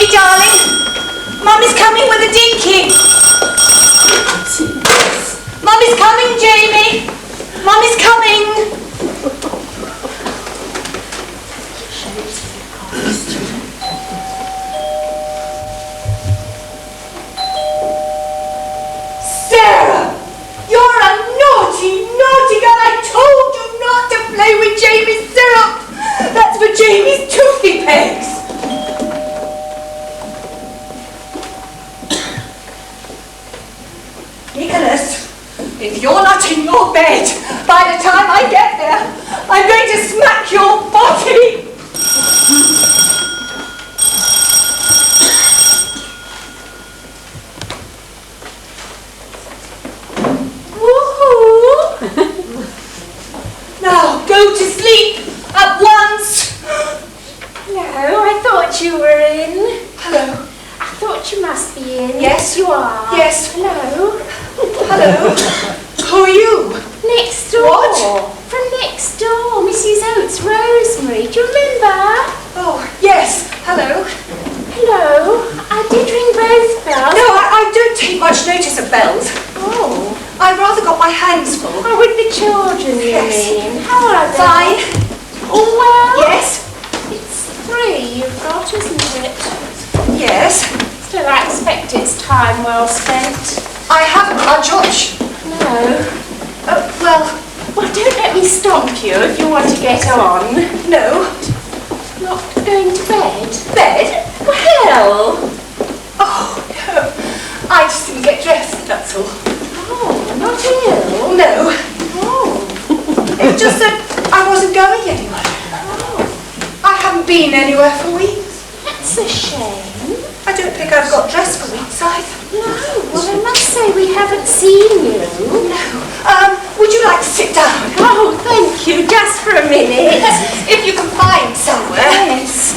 Jamie, darling. Mummy's coming with a dinky. Mummy's coming, Jamie. Mummy's coming. Sarah! You're a naughty, naughty girl. I told you not to play with Jamie's syrup. That's for Jamie's toothy pegs. Nicholas, if you're not in your bed by the time I get there, I'm going to smack your body. Now, go to sleep at once. Hello, I thought you were in. Hello. I thought you must be in. Yes, you are. Yes. Hello. Hello. Who are you? Next door. What? From next door, Mrs. Oates, Rosemary. Do you remember? Oh, yes. Hello. Hello. I did ring both bells. No, I don't take much notice of bells. Oh. I've rather got my hands full. Oh, with the children, you Yes. mean? How are they? Fine. Oh, well. Yes. It's 3 you've got, isn't it? Yes. Still, I expect it's time well spent. I haven't had Josh. No. Well, Don't let me stop you if you want to get on. no. Not going to bed? Bed? Well. Oh, no. I just didn't get dressed, that's all. Oh, not ill? No. Oh. It's just that I wasn't going anywhere. I haven't been anywhere for weeks. That's a shame. I don't think I've got dressed for weeks either. No, well I must say we haven't seen you. No. Would you like to sit down? Oh, thank you, just for a minute. If you can find somewhere. Yes.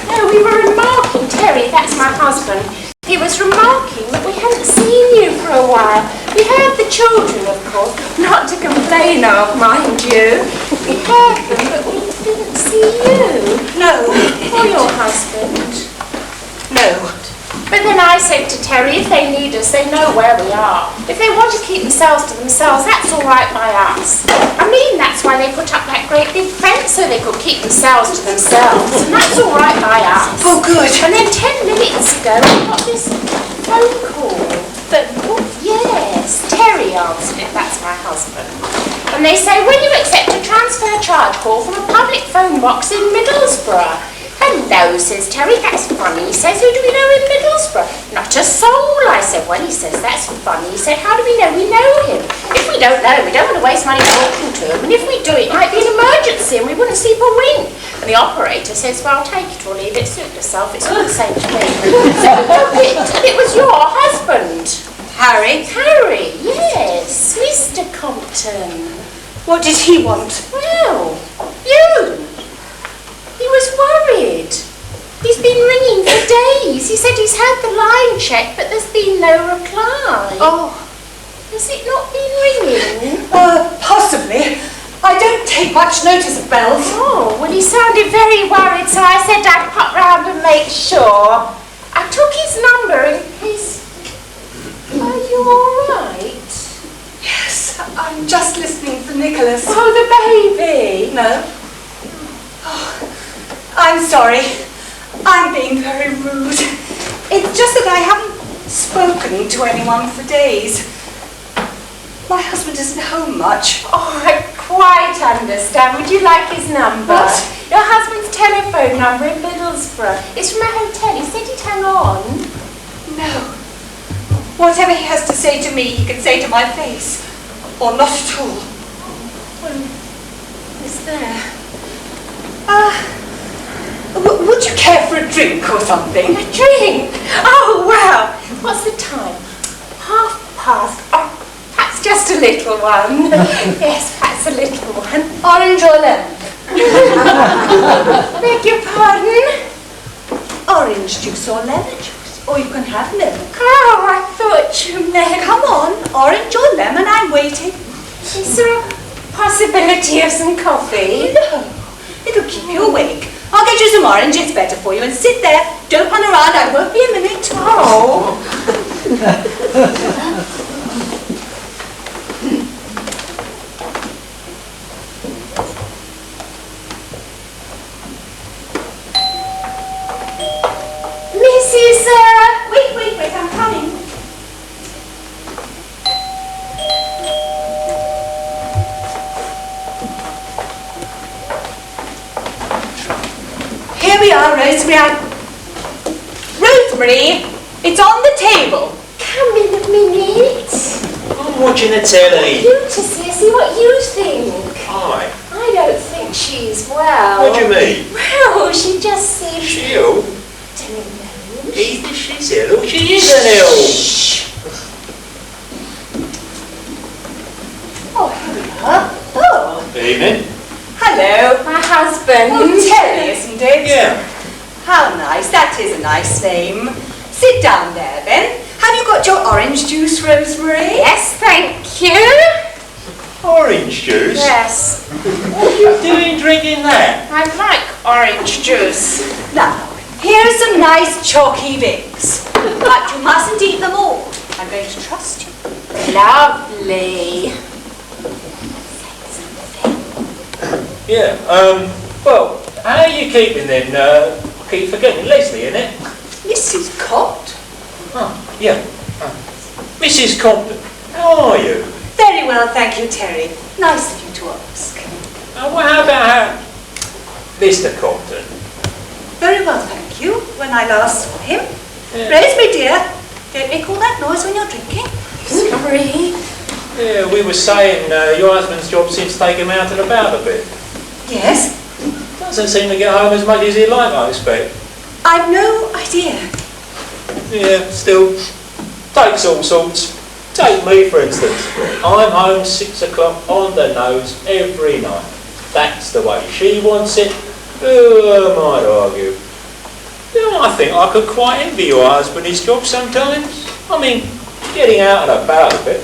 No, we were remarking, Terry, that's my husband. He was remarking that we hadn't seen you for a while. We heard the children, of course, not to complain of, mind you. We heard them, but we didn't see you. No. Or your husband. No. But then I said to Terry, if they need us, they know where we are. If they want to keep themselves to themselves, that's all right by us. I mean, that's why they put up that great big fence, so they could keep themselves to themselves. And that's all right by us. Oh, good. And then 10 minutes ago, we got this phone call. Phone call? Yes, Terry answered it, that's my husband. And they say, will you accept a transfer charge call from a public phone box in Middlesbrough? Hello, says Terry, that's funny. He says, who do we know in Middlesbrough? Not a soul, I said. Well, he says, that's funny. He said, how do we know? We know him. If we don't know him, we don't want to waste money talking to him. And if we do, it might be an emergency and we wouldn't sleep a wink. And the operator says, well, take it or leave it, suit yourself. It's all the same to me. So it was your husband. Harry? Harry, yes. Mr. Compton. What did he want? Well, you. He was worried. He's been ringing for days. He said he's had the line checked, but there's been no reply. Oh. Has it not been ringing? Possibly. I don't take much notice of bells. Oh, well, he sounded very worried, so I said I'd pop round and make sure. I took his number in case... Are you all right? Yes, I'm just listening for Nicholas. Oh, the baby. No. Oh, I'm sorry. I'm being very rude. It's just that I haven't spoken to anyone for days. My husband isn't home much. Oh, I quite understand. Would you like his number? What? Your husband's telephone number in Middlesbrough. It's from a hotel. He said he'd hang on. No. Whatever he has to say to me, he can say to my face. Or not at all. Well, it's there. Would you care for a drink or something? A drink? Oh, well. What's the time? 1:30. Oh, perhaps just a little one. Yes, perhaps a little one. Orange or lemon? Beg your pardon? Orange juice or lemon juice? Or you can have milk. Oh, I thought you meant... Come on, orange or lemon, I'm waiting. Is there a possibility of some coffee? No, it'll keep you awake. I'll get you some orange, it's better for you. And sit there, don't run around, I won't be a minute. Oh. Mrs. Wait, I'm coming. Here we are, Rosemary. Rosemary, it's on the table. Come in a minute. I'm watching the telly. You to see what you think. Hi. I don't think she's well. What do you mean? Well, she just seems... She ill? Don't know. Either she's ill or she isn't ill. Shh. Oh, here we are. Oh, Evening. hello. My husband. Oh, Terry, isn't it? Yeah. How nice. That is a nice name. Sit down there, then. Have you got your orange juice, Rosemary? Yes, thank you. Orange juice? Yes, What are you doing drinking that? I like orange juice. Now, here's some nice chalky bits. But you mustn't eat them all. I'm going to trust you. Lovely. Yeah, well, how are you keeping then? I keep forgetting Leslie, innit? Mrs. Cott? Oh, yeah. Mrs. Compton, how are you? Very well, thank you, Terry. Nice of you to ask. Well, how about Mr. Compton? Very well, thank you. When I last saw him. Yeah. Rosemary, dear, don't make all that noise when you're drinking. Sorry. Yeah, we were saying your husband's job seems to take him out and about a bit. Yes? Doesn't seem to get home as much as he'd like, I expect. I've no idea. Yeah, still, takes all sorts. Take me, for instance. I'm home 6 o'clock on the nose every night. That's the way she wants it. Who am I to argue? Yeah, I think I could quite envy your husband his job sometimes. I mean, getting out and about a bit.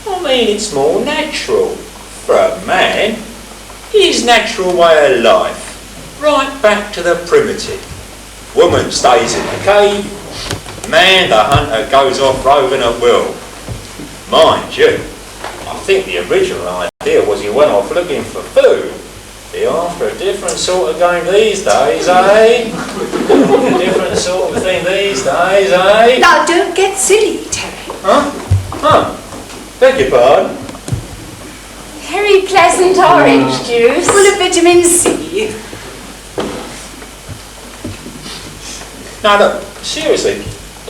I mean, it's more natural for a man. His natural way of life. Right back to the primitive. Woman stays in the cave. Man, the hunter, goes off roving at will. Mind you, I think the original idea was he went off looking for food. You're after a different sort of game these days, eh? A different sort of thing these days, eh? Now, don't get silly, Terry. Huh? Huh? Beg your pardon? Very pleasant orange juice. Full of vitamin C. No, look, seriously,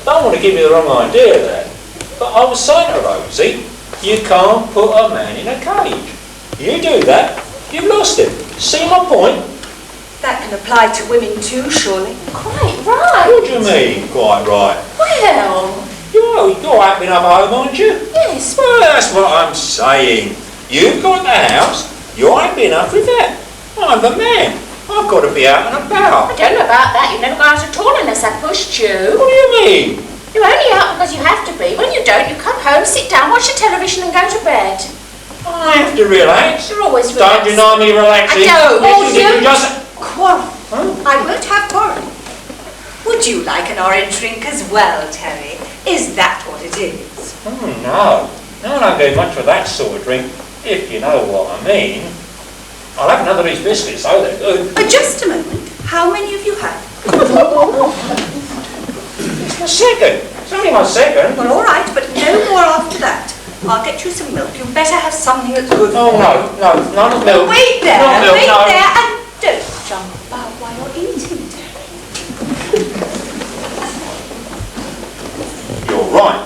I don't want to give you the wrong idea there. But I was saying to Rosie, you can't put a man in a cage. You do that, you've lost him. See my point? That can apply to women too, surely. Quite right. What do you mean, quite right? Well, You're happy enough at home, aren't you? yes. Well, that's what I'm saying. You've got the house, you're happy enough with that. I'm the man. I've got to be out and I about. don't know about that. You never go out at all unless I pushed you. What do you mean? You're only out because you have to be. When you don't, you come home, sit down, watch the television and go to bed. I have to relax. You're always Don't relaxed. deny me relaxing. I don't. Yes, you Oh, do. Just... Quarrel. Huh? I won't have quarrel. Would you like an orange drink as well, Terry? Is that what it is? No. No, I don't go much for that sort of drink, if you know what I mean. I'll have another of these biscuits, though, they're good. Just a moment. How many have you had? It's my second. It's only my second. Well, all right, but no more after that. I'll get you some milk. You'd better have something that's good. Oh, no, none of milk. Wait there, Not milk, wait no. there, and don't jump about while you're eating, Terry. You're right.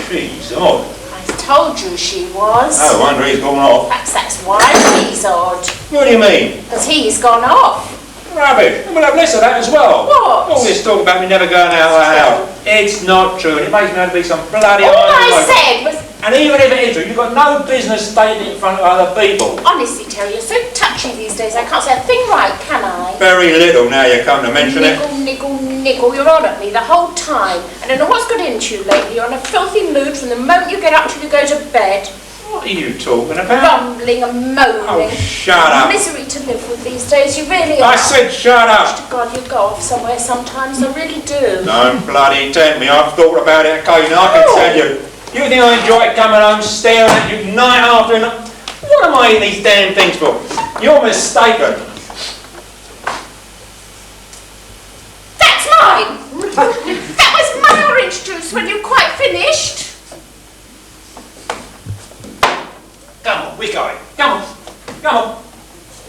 She's odd. I told you she was. No wonder he's gone off. Perhaps that's why he's odd. What do you mean? Because he's gone off. Rubbish. We'll have less of that as well. What? All this talk about me never going out of the house. It's not true, and it makes me out to be some bloody All iron I bloke. said was, And even if it is true, you've got no business stating it in front of other people. honestly, Terry, you're so touchy these days. I can't say a thing right, can I? Very little now you come to mention it. Niggle. You're on at me the whole time. I don't know what's got into you lately. You're in a filthy mood from the moment you get up till you go to bed. What are you talking about? Rumbling and moaning. Oh, shut up. Misery to live with these days, you really I are. said shut up. To God, you'd go off somewhere sometimes, I really do. Don't bloody tempt me. I've thought about it occasionally, I can tell you. You think I enjoy coming home staring at you night after night? What am I eating these damn things for? You're mistaken. That's mine! That was my orange juice when you quite finished. Come on, we're going. Come on. Come on.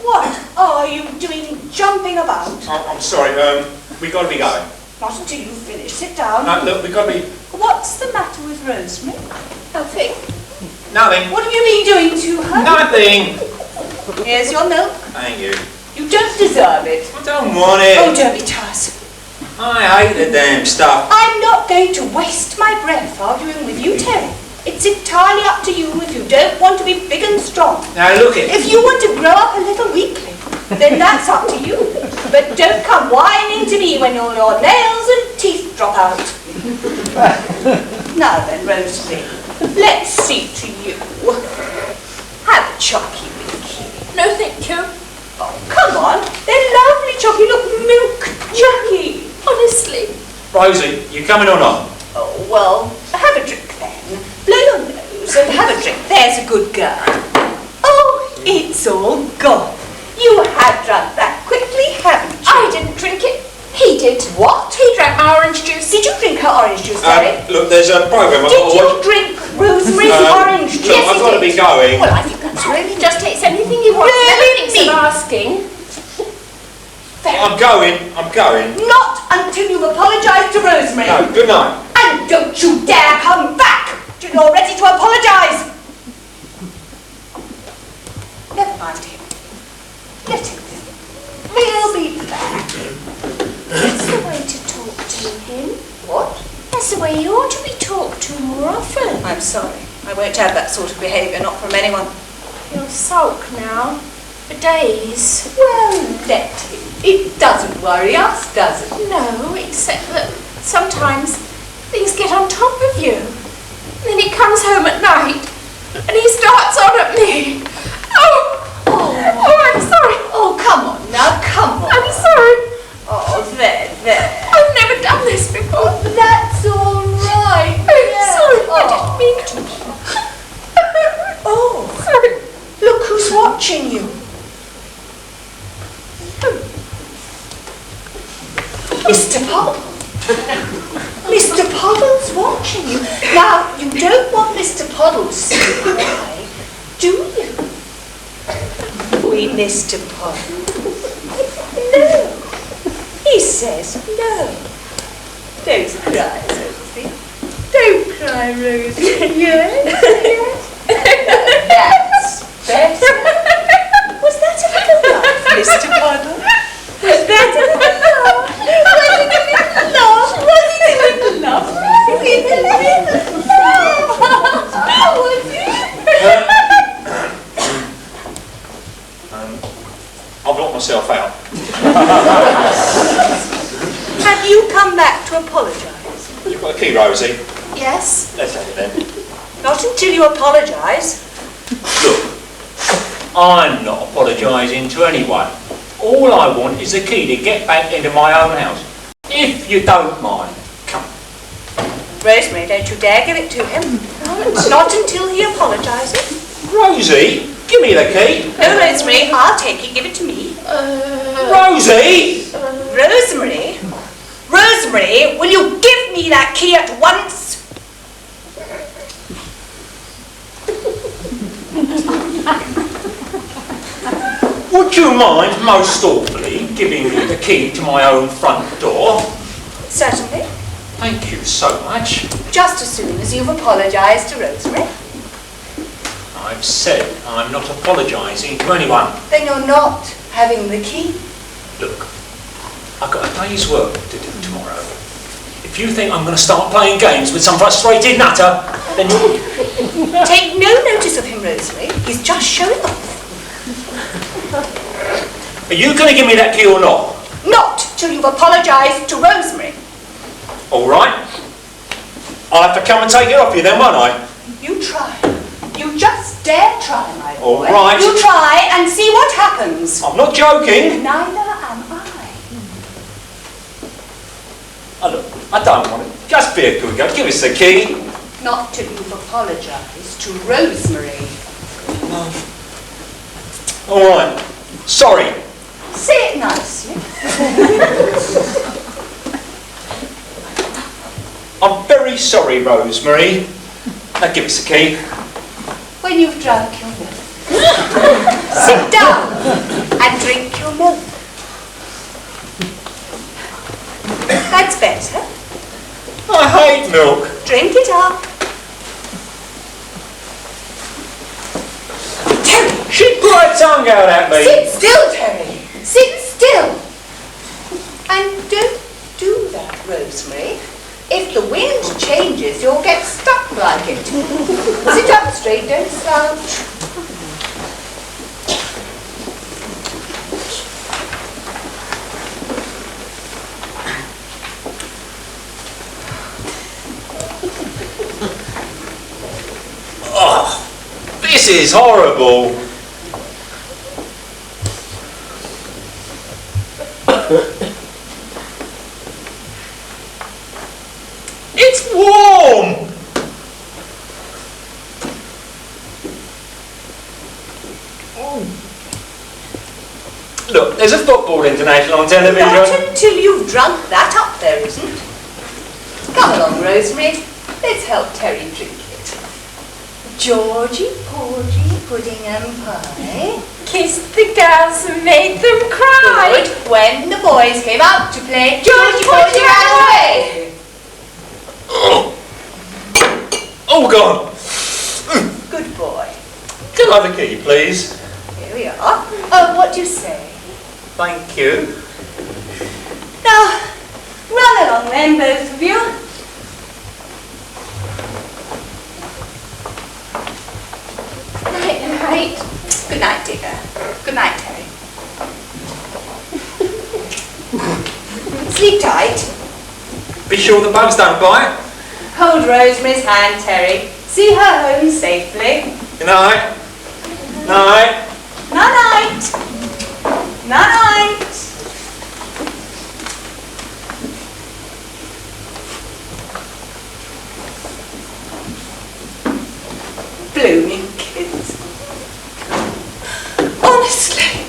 What are you doing jumping about? I'm sorry, we got to be going. Not until you finish. Sit down. No, look, we got to be... What's the matter with Rosemary? Nothing. Nothing. What have you been doing to her? Nothing. Here's your milk. Thank you. You don't deserve it. I don't want it. Oh, don't be terse. I hate the damn stuff. I'm not going to waste my breath arguing with you, Terry. It's entirely up to you if you don't want to be big and strong. Now look it. If you want to grow up a little weakly, then that's up to you. But don't come whining to me when your nails and teeth drop out. Now then, Rosemary, let's see to you. Have a chocky, Winky. No, thank you. Oh, come on. They're lovely chocky. Look, milk chocky. Honestly. Rosie, you coming or not? Oh, well, have a drink then. Blow your nose and have a drink. There's a good girl. Oh, it's all gone. You had drunk that quickly, haven't you? I didn't drink it. He did. What? He drank my orange juice. Did you drink her orange juice, Terry? Look, there's a programme. Did you drink Rosemary's orange juice? Look, I've got to be going. Well, I think that's really just takes anything you want. Really Never thinks me? of asking. I'm going. I'm going. Not until you've apologised to Rosemary. No, good night. And don't you dare come back till you're ready to apologise. Never mind him. Let him be. We'll be back. That's the way to talk to him. What? That's the way you ought to be talked to more often. I'm sorry. I won't have that sort of behaviour, not from anyone. He'll sulk now. For days. Well, let him. It doesn't worry us, does it? No, except that sometimes things get on top of you. And then he comes home at night and he starts on at me. Oh, I'm sorry. Oh, come on now, come on. I'm sorry. Oh, there. I've never done this before. That's all right. I'm sorry. I Oh. didn't mean to. Oh, Sorry. look who's watching you. Mr. Puddle. Mr. Puddle's watching you. Now, you don't want Mr. Puddle to see you cry, do you? We, Mr. Puddle. No. He says no. Don't cry, Rosie. Don't cry, Rosie. Yes. That's better. Was that a little laugh, Mr. Puddle? Was that a little laugh? Was it a little laugh? Was it a little laugh? Was it? I've locked myself out. Have you come back to apologise? You've got a key, Rosie. Yes? Let's have it then. Not until you apologise. Look, I'm not apologising to anyone. All I want is the key to get back into my own house. If you don't mind, come. Rosemary, don't you dare give it to him. Not until he apologises. Rosie, give me the key. No, Rosemary, I'll take it. Give it to me. Rosie! Rosemary? Rosemary, will you give me that key at once? Would you mind most awfully giving me the key to my own front door? Certainly. Thank you so much. Just as soon as you've apologised to Rosemary. I've said I'm not apologising to anyone. Then you're not having the key. Look, I've got a day's work to do tomorrow. If you think I'm going to start playing games with some frustrated nutter, then you... Take no notice of him, Rosemary. He's just showing off. Are you going to give me that key or not? Not till you've apologised to Rosemary. All right. I'll have to come and take it off you then, won't I? You try. You just dare try, my boy. All right. You try and see what happens. I'm not joking. Neither am I. Oh, look, I don't want it. Just be a good girl. Give us the key. Not till you've apologised to Rosemary. All right. Sorry. Say it nicely. I'm very sorry, Rosemary. Now give us the key. When you've drunk your milk, sit down and drink your milk. That's better. I hate milk. Drink it up. Terry! She put her tongue out at me. Sit still, Terry. Sit still. And don't do that, Rosemary. If the wind changes, you'll get stuck like it. Sit up straight, don't slouch. Oh, this is horrible. It's warm! Look, there's a football international on television. Not until you've drunk that up, there isn't. Come along, Rosemary. Let's help Terry drink it. Georgie, Porgy, pudding and pie. Kissed the girls and made them cry. Good. When the boys came out to play, Georgie, Porgy ran away. Oh, God. Good boy. Can I have the key, please? Here we are. Oh, what do you say? Thank you. Now, run along then, both of you. Night, night. Good night, dear. Good night, Terry. Sleep tight. Be sure the bugs don't bite. Hold Rosemary's hand, Terry. See her home safely. Good night. Night. Night-night. Night-night. Blooming kids. Honestly.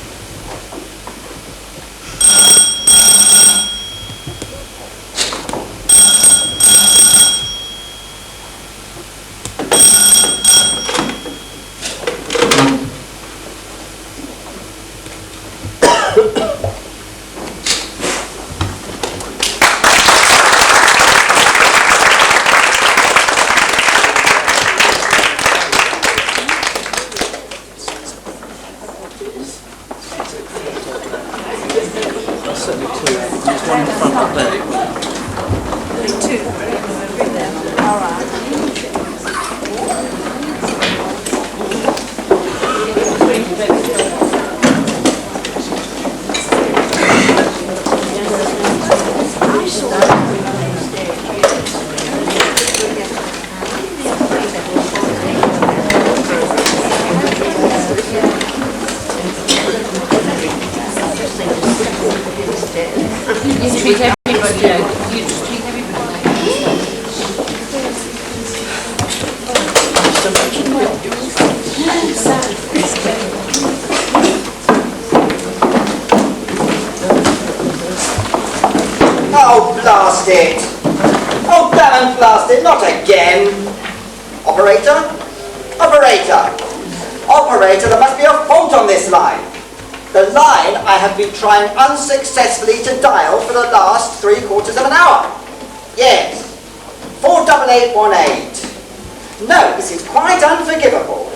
Oh, blast it! Oh, damn and blast it, not again! Operator? Operator! Operator, there must be a fault on this line. The line I have been trying unsuccessfully to dial for the last 3/4 of an hour. Yes, 48818. No, this is quite unforgivable.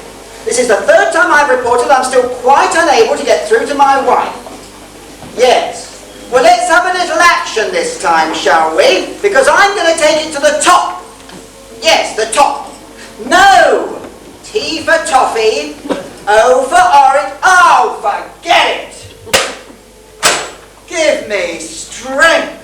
This is the 3rd time I've reported I'm still quite unable to get through to my wife. Yes. Well, let's have a little action this time, shall we? Because I'm going to take it to the top. Yes, the top. No! T for toffee, O for orange. Oh, forget it! Give me strength.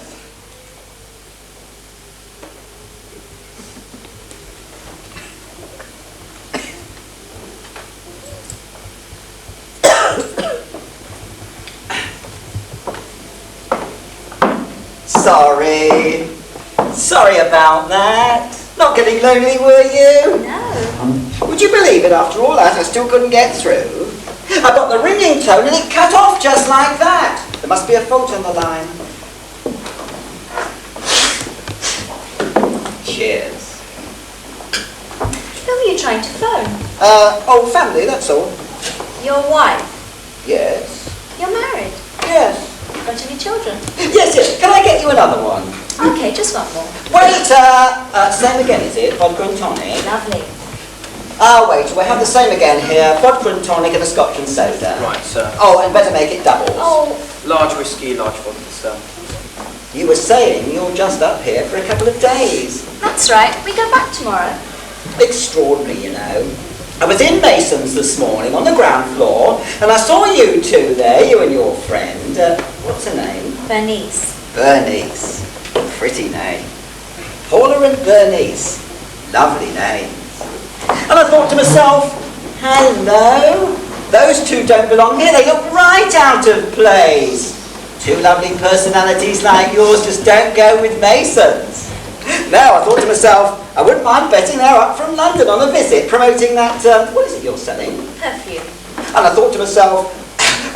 Sorry. Sorry about that. Not getting lonely, were you? No. Would you believe it, after all that, I still couldn't get through? I got the ringing tone and it cut off just like that. There must be a fault on the line. Cheers. Who are you trying to phone? Old family, that's all. Your wife? Yes. You're married? Yes. Got any children? Yes, yes. Can I get you another one? Okay, just one more. Waiter! Same again, is it? Vodka and tonic? Lovely. Wait, we have the same again here. Vodka and tonic and a scotch and soda. Right, sir. Oh, and better make it doubles. Oh, Large whiskey, large vodka, sir. You were saying you're just up here for a couple of days. that's right. We go back tomorrow. Extraordinary, you know. I was in Mason's this morning on the ground floor, and I saw you two there, you and your friend. What's her name? Bernice. Bernice. Pretty name. Paula and Bernice. Lovely names. And I thought to myself, hello, those two don't belong here. They look right out of place. Two lovely personalities like yours just don't go with Masons. Now, I thought to myself, I wouldn't mind betting they're up from London on a visit, promoting that, what is it you're selling? Perfume. And I thought to myself,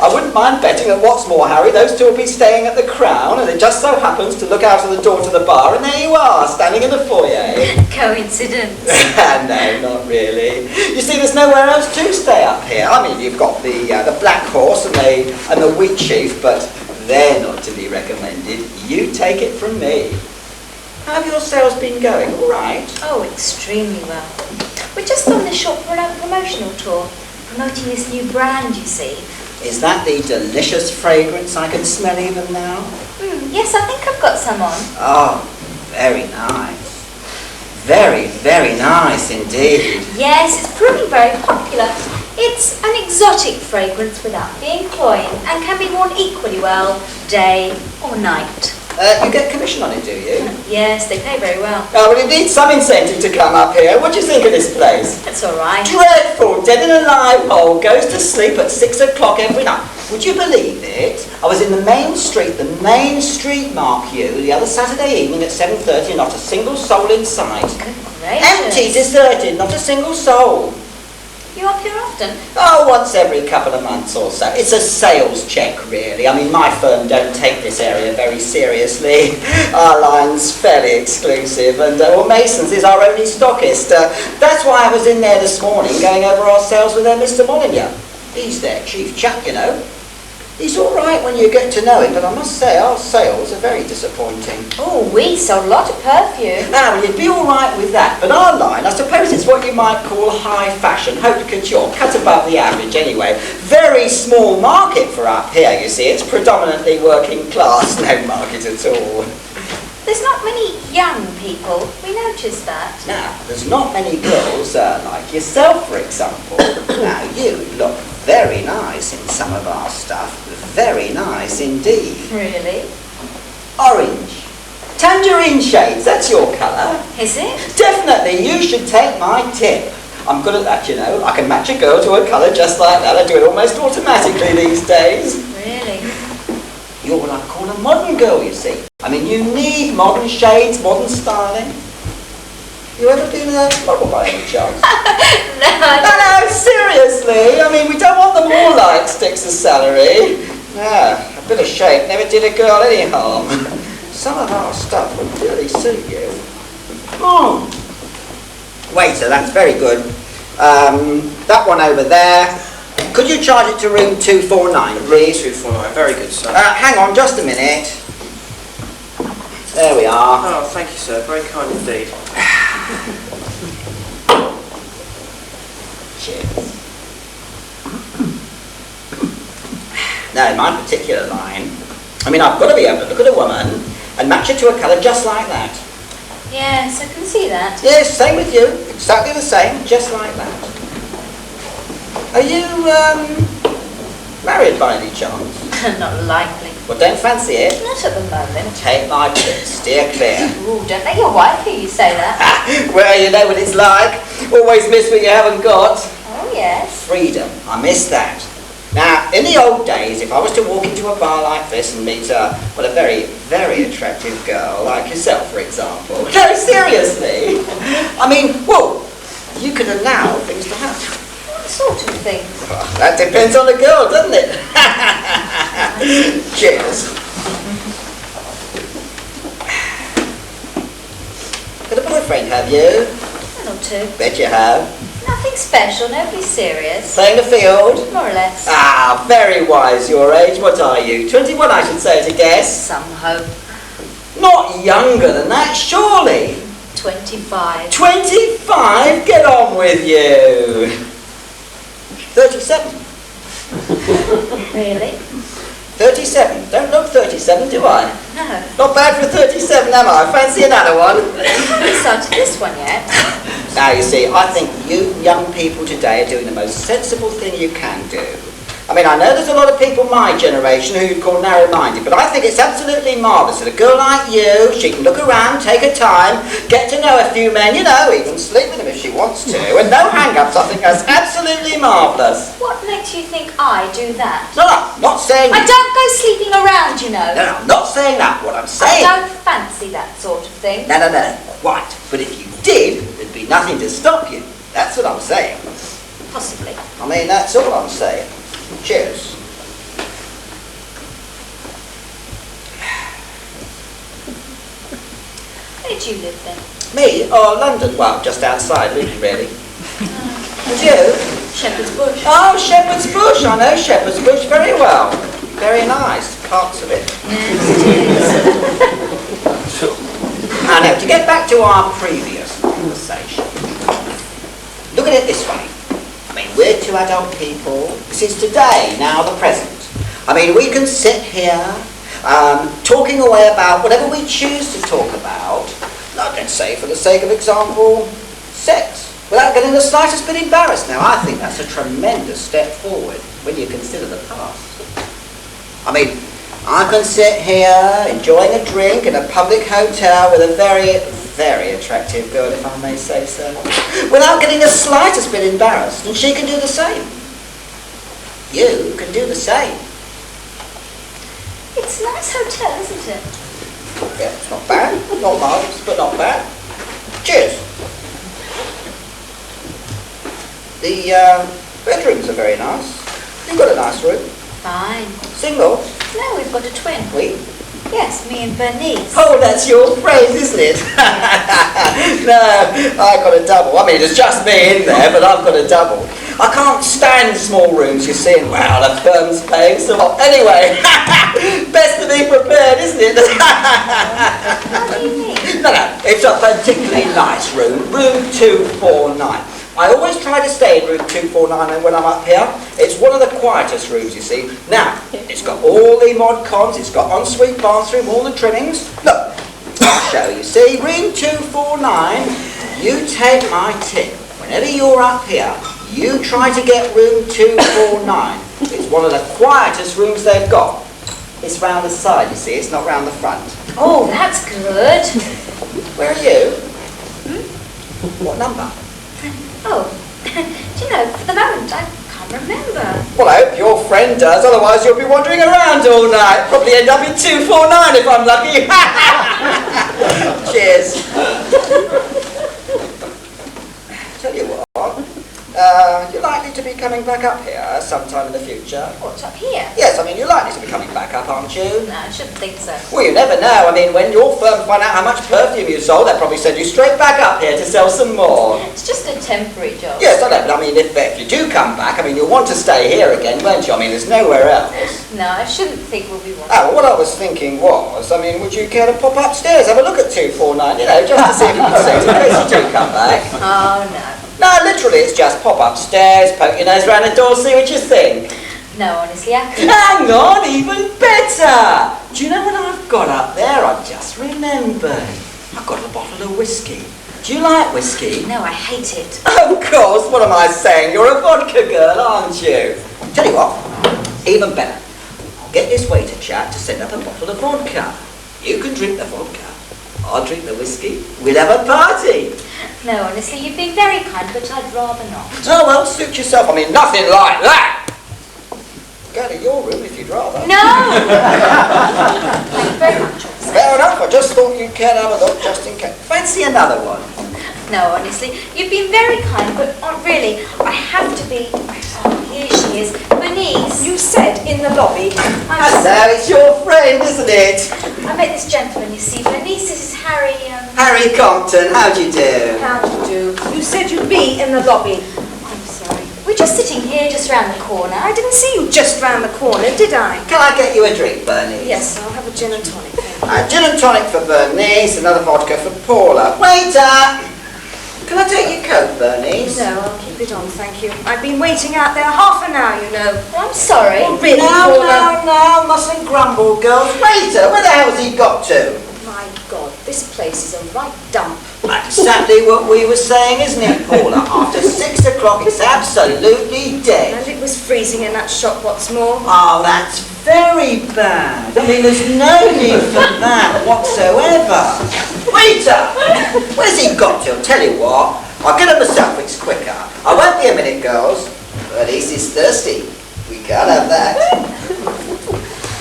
I wouldn't mind betting that what's more, Harry, those two will be staying at the Crown, and it just so happens to look out of the door to the bar, and there you are, standing in the foyer. Coincidence. No, not really. You see, there's nowhere else to stay up here. I mean, you've got the Black Horse and the Wheat Chief, but they're not to be recommended. You take it from me. How have your sales been going? All right. Oh, extremely well. We're just on this short promotional tour, promoting this new brand, you see. Is that the delicious fragrance I can smell even now? Yes, I think I've got some on. Oh, very nice. Very, very nice indeed. Yes, it's proving very popular. It's an exotic fragrance without being cloying and can be worn equally well day or night. You get commission on it, do you? Yes, they pay very well. Oh, well, it needs some incentive to come up here. What do you think of this place? That's all right. Dreadful, dead in a live hole, goes to sleep at 6 o'clock every night. Would you believe it? I was in the main street, mark you, the other Saturday evening at 7:30 and not a single soul in sight. Good gracious. Empty, deserted, not a single soul. You up here often? Oh, once every couple of months or so. It's a sales check, really. I mean, my firm don't take this area very seriously. Our line's fairly exclusive, and Mason's is our only stockist. That's why I was in there this morning going over our sales with Mr. Molyneux. He's their chief chap, you know. He's all right when you get to know him, but I must say our sales are very disappointing. Oh, we sold a lot of perfume. Now, you'd be all right with that, but our line, I suppose it's what you might call high fashion, haute couture, cut above the average anyway. Very small market for up here, you see. It's predominantly working class, no market at all. There's not many young people. We noticed that. Now, there's not many girls like yourself, for example. Now, you look very nice in some of our stuff. Very nice indeed. Really? Orange. Tangerine shades, that's your colour. Is it? Definitely, you should take my tip. I'm good at that, you know. I can match a girl to a colour just like that. I do it almost automatically these days. Really? You're what I call a modern girl, you see. I mean, you need modern shades, modern styling. You ever been a model by any chance? No, seriously. I mean, we don't want them all like sticks of celery. Yeah, a bit of shape never did a girl any harm. Some of our stuff would really suit you. Oh. Wait, so that's very good. That one over there. Could you charge it to room 249, please? 249, very good, sir. Hang on just a minute. There we are. Oh, thank you, sir. Very kind indeed. Cheers. Now, in my particular line, I mean, I've got to be able to look at a woman and match her to a colour just like that. Yes, I can see that. Yes, same with you. Exactly the same, just like that. Are you, married by any chance? Not likely. Well, don't fancy it. Not at the moment. Take my tip, steer clear. Ooh, don't let your wife hear you say that. Well, you know what it's like. Always miss what you haven't got. Oh, yes. Freedom, I miss that. Now, in the old days, if I was to walk into a bar like this and meet a very, very attractive girl, like yourself, for example, no, seriously, I mean, well, you could allow things to happen. What sort of thing? Well, that depends on the girl, doesn't it? Cheers. Got a boyfriend, have you? One or two. Bet you have. Nothing special, nobody serious. Playing the field? More or less. Ah, very wise, your age. What are you? 21, I should say, to guess. Some hope. Not younger than that, surely. 25. 25? Get on with you. 37. Really? 37. Don't look 37, do I? No. Not bad for 37, am I? Fancy another one? Haven't started this one yet. Now, you see, I think you young people today are doing the most sensible thing you can do. I mean, I know there's a lot of people my generation who you'd call narrow-minded, but I think it's absolutely marvellous that a girl like you, she can look around, take her time, get to know a few men, you know, even sleep with them if she wants to, and no hang-ups. I think that's absolutely marvellous. What makes you think I do that? No, not saying... I don't go sleeping around, you know. No, I'm not saying that. What I'm I saying... don't fancy that sort of thing. No, quite. But if you did, there'd be nothing to stop you. That's what I'm saying. Possibly. I mean, that's all I'm saying. Cheers. Where do you live then? Me? Oh, London. Well, just outside, really. And you? Shepherd's Bush. Oh, Shepherd's Bush. I know Shepherd's Bush very well. Very nice. Parts of it. I know. To get back to our previous conversation, look at it this way. I mean, we're two adult people. This is today, now the present. I mean, we can sit here talking away about whatever we choose to talk about, let's say for the sake of example, sex, without getting the slightest bit embarrassed. Now, I think that's a tremendous step forward when you consider the past. I mean, I can sit here enjoying a drink in a public hotel with a very, very attractive girl, if I may say so, without getting the slightest bit embarrassed, and she can do the same. You can do the same. It's a nice hotel, isn't it? Yeah, it's not bad. Not marvellous, but not bad. Cheers. The bedrooms are very nice. You've got a nice room. Fine. Single? No, we've got a twin. We? Yes, me and Bernice. Oh, that's your phrase, isn't it? No, I got a double. I mean, there's just me in there, but I've got a double. I can't stand small rooms, you see, and wow, the firm's paying so well. Anyway, best to be prepared, isn't it? What do you mean? No, it's a particularly nice room, room 249. I always try to stay in room 249 when I'm up here. It's one of the quietest rooms, you see. Now, it's got all the mod cons, it's got ensuite bathroom, all the trimmings. Look, I'll show you. See, room 249, you take my tip. Whenever you're up here, you try to get room 249. It's one of the quietest rooms they've got. It's round the side, you see, it's not round the front. Oh, that's good. Where are you? What number? Oh, do you know, for the moment, I can't remember. Well, I hope your friend does, otherwise you'll be wandering around all night. Probably end up in 249 if I'm lucky. Cheers. Tell you what, you're likely to be coming back up here sometime in the future. What's up here? Yes, I mean, you're likely to be coming back up, aren't you? No, I shouldn't think so. Well, you never know. I mean, when your firm find out how much perfume you sold, they'll probably send you straight back up here to sell some more. It's just a temporary job. Yes, I know, but I mean, if you do come back, I mean, you'll want to stay here again, won't you? I mean, there's nowhere else. No, I shouldn't think we'll be wanting. Oh, well, what I was thinking was, I mean, would you care to pop upstairs, have a look at 249, you know, just to see if you can see it, in case you do come back? Oh, no. No, literally, it's just pop upstairs, poke your nose around the door, see what you think. No, honestly, I couldn't. Hang on, even better! Do you know what I've got up there? I've just remembered. I've got a bottle of whiskey. Do you like whiskey? No, I hate it. Of course, what am I saying? You're a vodka girl, aren't you? Tell you what, even better. I'll get this waiter chap to send up a bottle of vodka. You can drink the vodka. I'll drink the whiskey. We'll have a party. No, honestly, you've been very kind, but I'd rather not. Oh, well, suit yourself. I mean, nothing like that. go to your room if you'd rather. No! Thank you very much. Fair enough, I just thought you'd care to have a look just in case. Fancy another one? No, honestly, you've been very kind, but really, I have to be... Oh, here she is. Bernice. You said in the lobby. Hello, it's your friend, isn't it? I met this gentleman, you see. Bernice, this is Harry, Harry Compton, how'd you do? How to do? You said you'd be in the lobby. I'm sorry. We're just sitting here, just round the corner. I didn't see you just round the corner, did I? Can I get you a drink, Bernice? Yes, I'll have a gin and tonic. Gin and tonic for Bernice, another vodka for Paula. Waiter! Can I take your coat, Bernice? No, I'll keep it on, thank you. I've been waiting out there half an hour, you know. I'm sorry. Oh, really, No, Paula? no, mustn't grumble, girls. Waiter, where the hell's he got to? My God, this place is a right dump. Exactly what we were saying, isn't it, Paula? After 6 o'clock, it's absolutely dead. And it was freezing in that shop, what's more. Oh, that's very bad. I mean, there's no need for that whatsoever. Waiter! Where's he got to? Tell you what, I'll get it myself, it's quicker. I won't be a minute, girls. Bernice is thirsty. We can't have that.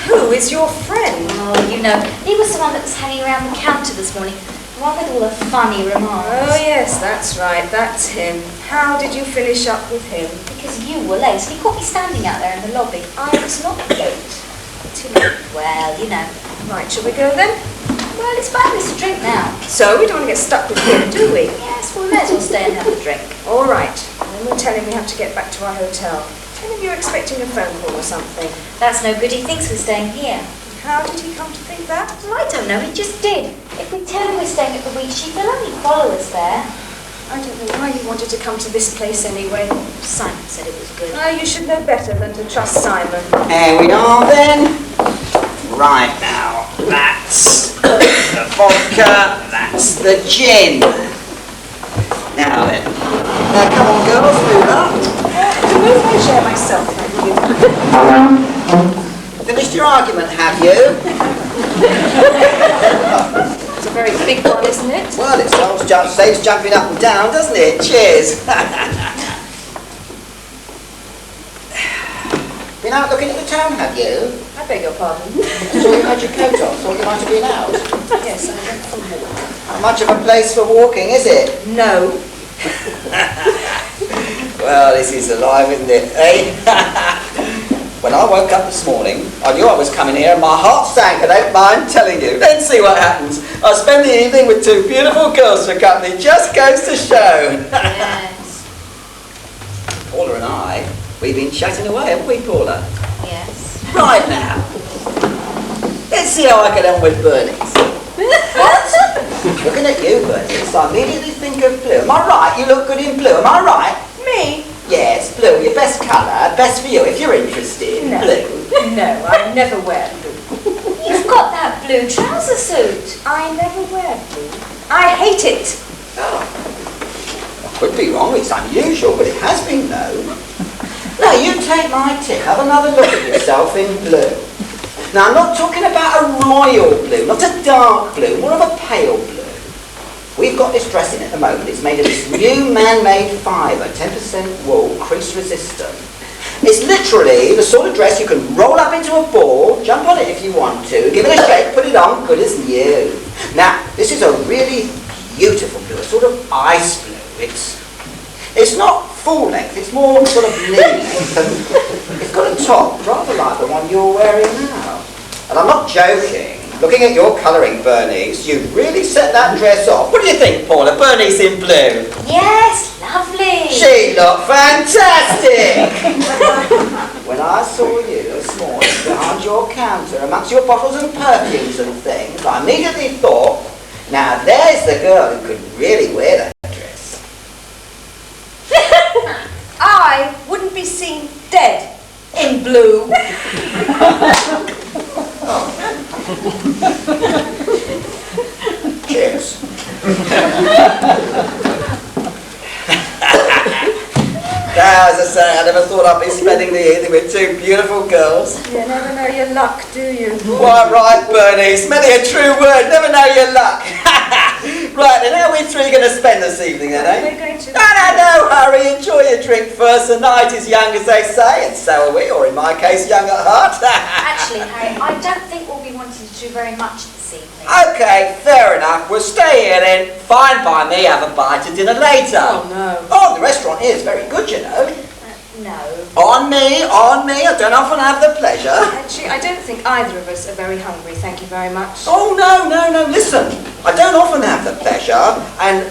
Who is your friend? Oh, you know, he was the one that was hanging around the counter this morning. The one with all the funny remarks. Oh, yes, that's right, that's him. How did you finish up with him? Because you were late. He caught me standing out there in the lobby. I was not late. Too late. Well, you know. Right, shall we go then? Well, it's fabulous to drink now. So, we don't want to get stuck with him, do we? Yes, well, we may as well stay and have a drink. All right, then we'll tell him we have to get back to our hotel. Tell him you're expecting a phone call or something. That's no good. He thinks we're staying here. How did he come to think that? Well, I don't know. He just did. If we tell him we're staying at the Week Sheep, he'll only follow us there. I don't know why you wanted to come to this place anyway. Simon said it was good. Oh, you should know better than to trust Simon. Here we are then. Right now, that's the vodka, that's the gin. Now then. Now come on girls, move up. To move my chair myself, thank you. Finished your argument, have you? It's a very big one, isn't it? Well, it saves jumping up and down, doesn't it? Cheers. Been out looking at the town, have you? I beg your pardon. I saw you had your coat on, thought you might have been out. Yes, I went for a walk. Not much of a place for walking, is it? No. Well, this is alive, isn't it, eh? When I woke up this morning, I knew I was coming here and my heart sank, I don't mind telling you. Then see what happens. I spend the evening with two beautiful girls for company, just goes to show. Yes. Paula and I, we've been chatting away, haven't we, Paula? Yes. Right now. Let's see how I get on with Bernice. What? Looking at you, Bernice, I immediately think of blue. Am I right? You look good in blue, am I right? Me? Yes, blue, your best colour, best for you if you're interested. No. Blue. No, I never wear blue. You've got that blue trouser suit. I never wear blue. I hate it. Oh. I could be wrong, it's unusual, but it has been known. Now, you take my tip, have another look at yourself in blue. Now, I'm not talking about a royal blue, not a dark blue, more of a pale blue. We've got this dress in at the moment. It's made of this new man-made fibre, 10% wool, crease resistant. It's literally the sort of dress you can roll up into a ball, jump on it if you want to, give it a shake, put it on, good as new. Now, this is a really beautiful blue, a sort of ice blue. It's not full length, it's more sort of knee length. And it's got a top rather like the one you're wearing now. And I'm not joking. Looking at your colouring, Bernice, you really set that dress off. What do you think, Paula? Bernice in blue? Yes, lovely. She looked fantastic! When I saw you this morning behind your counter amongst your bottles and perfumes and things, I immediately thought, now there's the girl who could really wear that dress. I wouldn't be seen dead in blue. Cheers. Now, as I say, I never thought I'd be spending the evening with two beautiful girls. You never know your luck, do you? Quite right, Bernice. Many a true word. Never know your luck. Right, then how are we three going to spend this evening then, eh? We're going to... No, hurry, enjoy your drink first. The night is young, as they say, and so are we, or in my case, young at heart. Actually, Harry, I don't think we'll be wanting to do very much this evening. Okay, fair enough. We'll stay here then. Fine by me, have a bite at dinner later. Oh, no. Oh, the restaurant is very good, you know. No. On me, I don't often have the pleasure. Actually, I don't think either of us are very hungry, thank you very much. Oh, no, listen. I don't often have the pleasure, and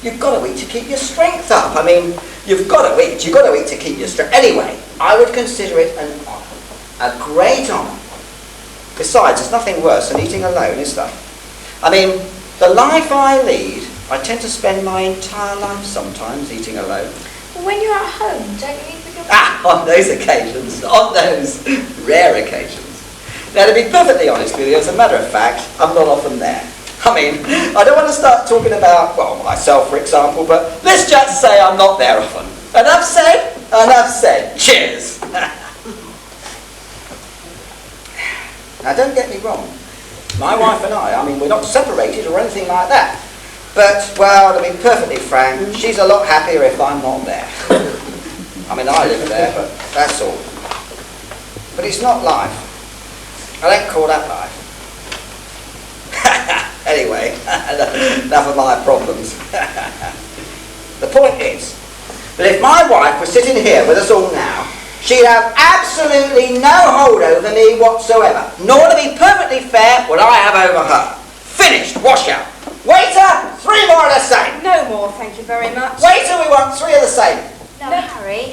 you've got to eat to keep your strength up. I mean, you've got to eat to keep your strength. Anyway, I would consider it an honour, a great honour. Besides, there's nothing worse than eating alone, is there? I mean, the life I lead, I tend to spend my entire life sometimes eating alone. Well, when you're at home, don't you eat with your... On those occasions, on those rare occasions. Now, to be perfectly honest with you, as a matter of fact, I'm not often there. I mean, I don't want to start talking about, well, myself, for example, but let's just say I'm not there often. Enough said. Cheers. Now, don't get me wrong. My wife and I mean, we're not separated or anything like that. But, well, to be perfectly frank, she's a lot happier if I'm not there. I mean, I live there, but that's all. But it's not life. I don't call that life. Anyway, enough of my problems. The point is that if my wife was sitting here with us all now, she'd have absolutely no hold over me whatsoever. Nor, to be perfectly fair, would I have over her. Finished. Wash out. Waiter, 3 more of the same. No more, thank you very much. Waiter, we want 3 of the same. No, Harry.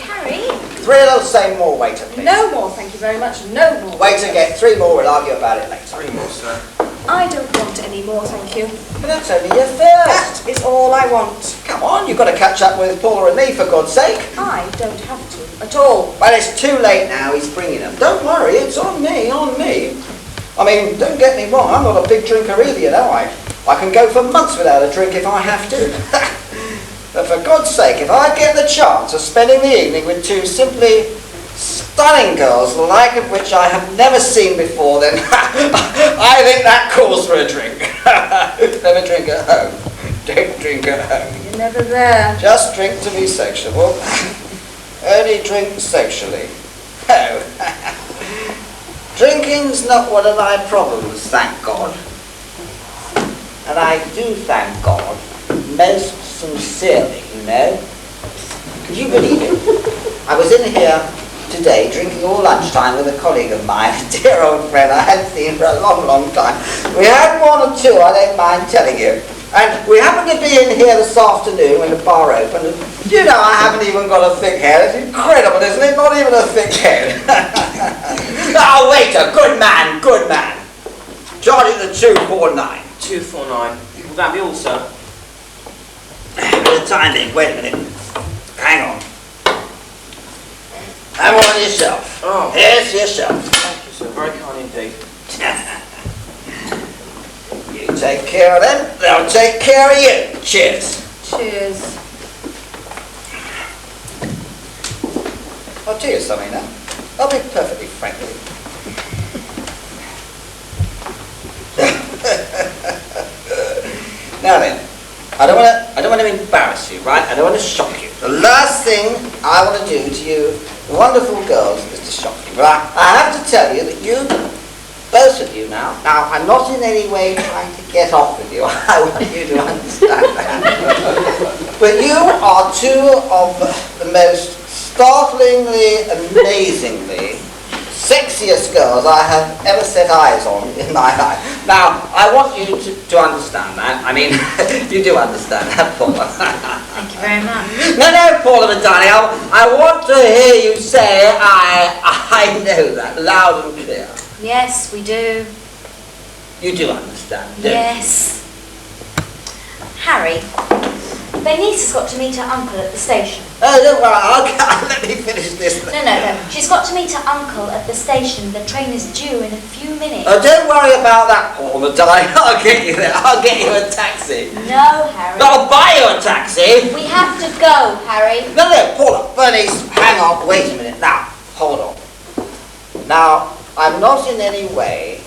3 of those same more, waiter, please. No more, thank you very much. No more. Waiter, get 3 more, we'll argue about it later. 3 more, sir. I don't want any more, thank you. But that's only your first. That is all I want. Come on, you've got to catch up with Paula and me, for God's sake. I don't have to, at all. Well, it's too late now, he's bringing them. Don't worry, it's on me. I mean, don't get me wrong, I'm not a big drinker either, you know. I can go for months without a drink if I have to. But for God's sake, if I get the chance of spending the evening with 2 simply stunning girls, the like of which I have never seen before, then I think that calls for a drink. Never drink at home. Don't drink at home. You're never there. Just drink to be sociable. Only drink socially. Oh. Drinking's not one of my problems, thank God. And I do thank God, most sincerely, you know. Could you believe it? I was in here today drinking all lunchtime with a colleague of mine, a dear old friend I hadn't seen for a long, long time. We had 1 or 2, I don't mind telling you. And we happened to be in here this afternoon when the bar opened. And, you know, I haven't even got a thick head. It's incredible, isn't it? Not even a thick head. Oh, waiter, good man. Charge it the 249. 249. Will that be all, sir? The timing, wait a minute. Hang on. Have one yourself. Oh. Yes, yourself. Thank you, sir. Very kind indeed. You take care of them, they'll take care of you. Cheers. Cheers. I'll tell you something now. I'll be perfectly frank with you. Now then, I don't want to embarrass you, right? I don't want to shock you. The last thing I want to do to you wonderful girls is to shock you. But I have to tell you that you, both of you now, I'm not in any way trying to get off with you. I want you to understand that. But you are 2 of the most startlingly, amazingly sexiest girls I have ever set eyes on in my life. Now, I want you to understand that. I mean, you do understand that, Paula. Thank you very much. No, Paula, my darling, I want to hear you say, I know that, loud and clear. Yes, we do. You do understand, don't you? Yes. Harry, Bernice has got to meet her uncle at the station. Oh, don't worry, I'll let me finish this. No. She's got to meet her uncle at the station. The train is due in a few minutes. Oh, don't worry about that, Paula, darling. I'll get you there. I'll get you a taxi. No, Harry. I'll buy you a taxi. We have to go, Harry. No, Paula, Bernice, hang on, wait a minute. Now, hold on. Now, I'm not in any way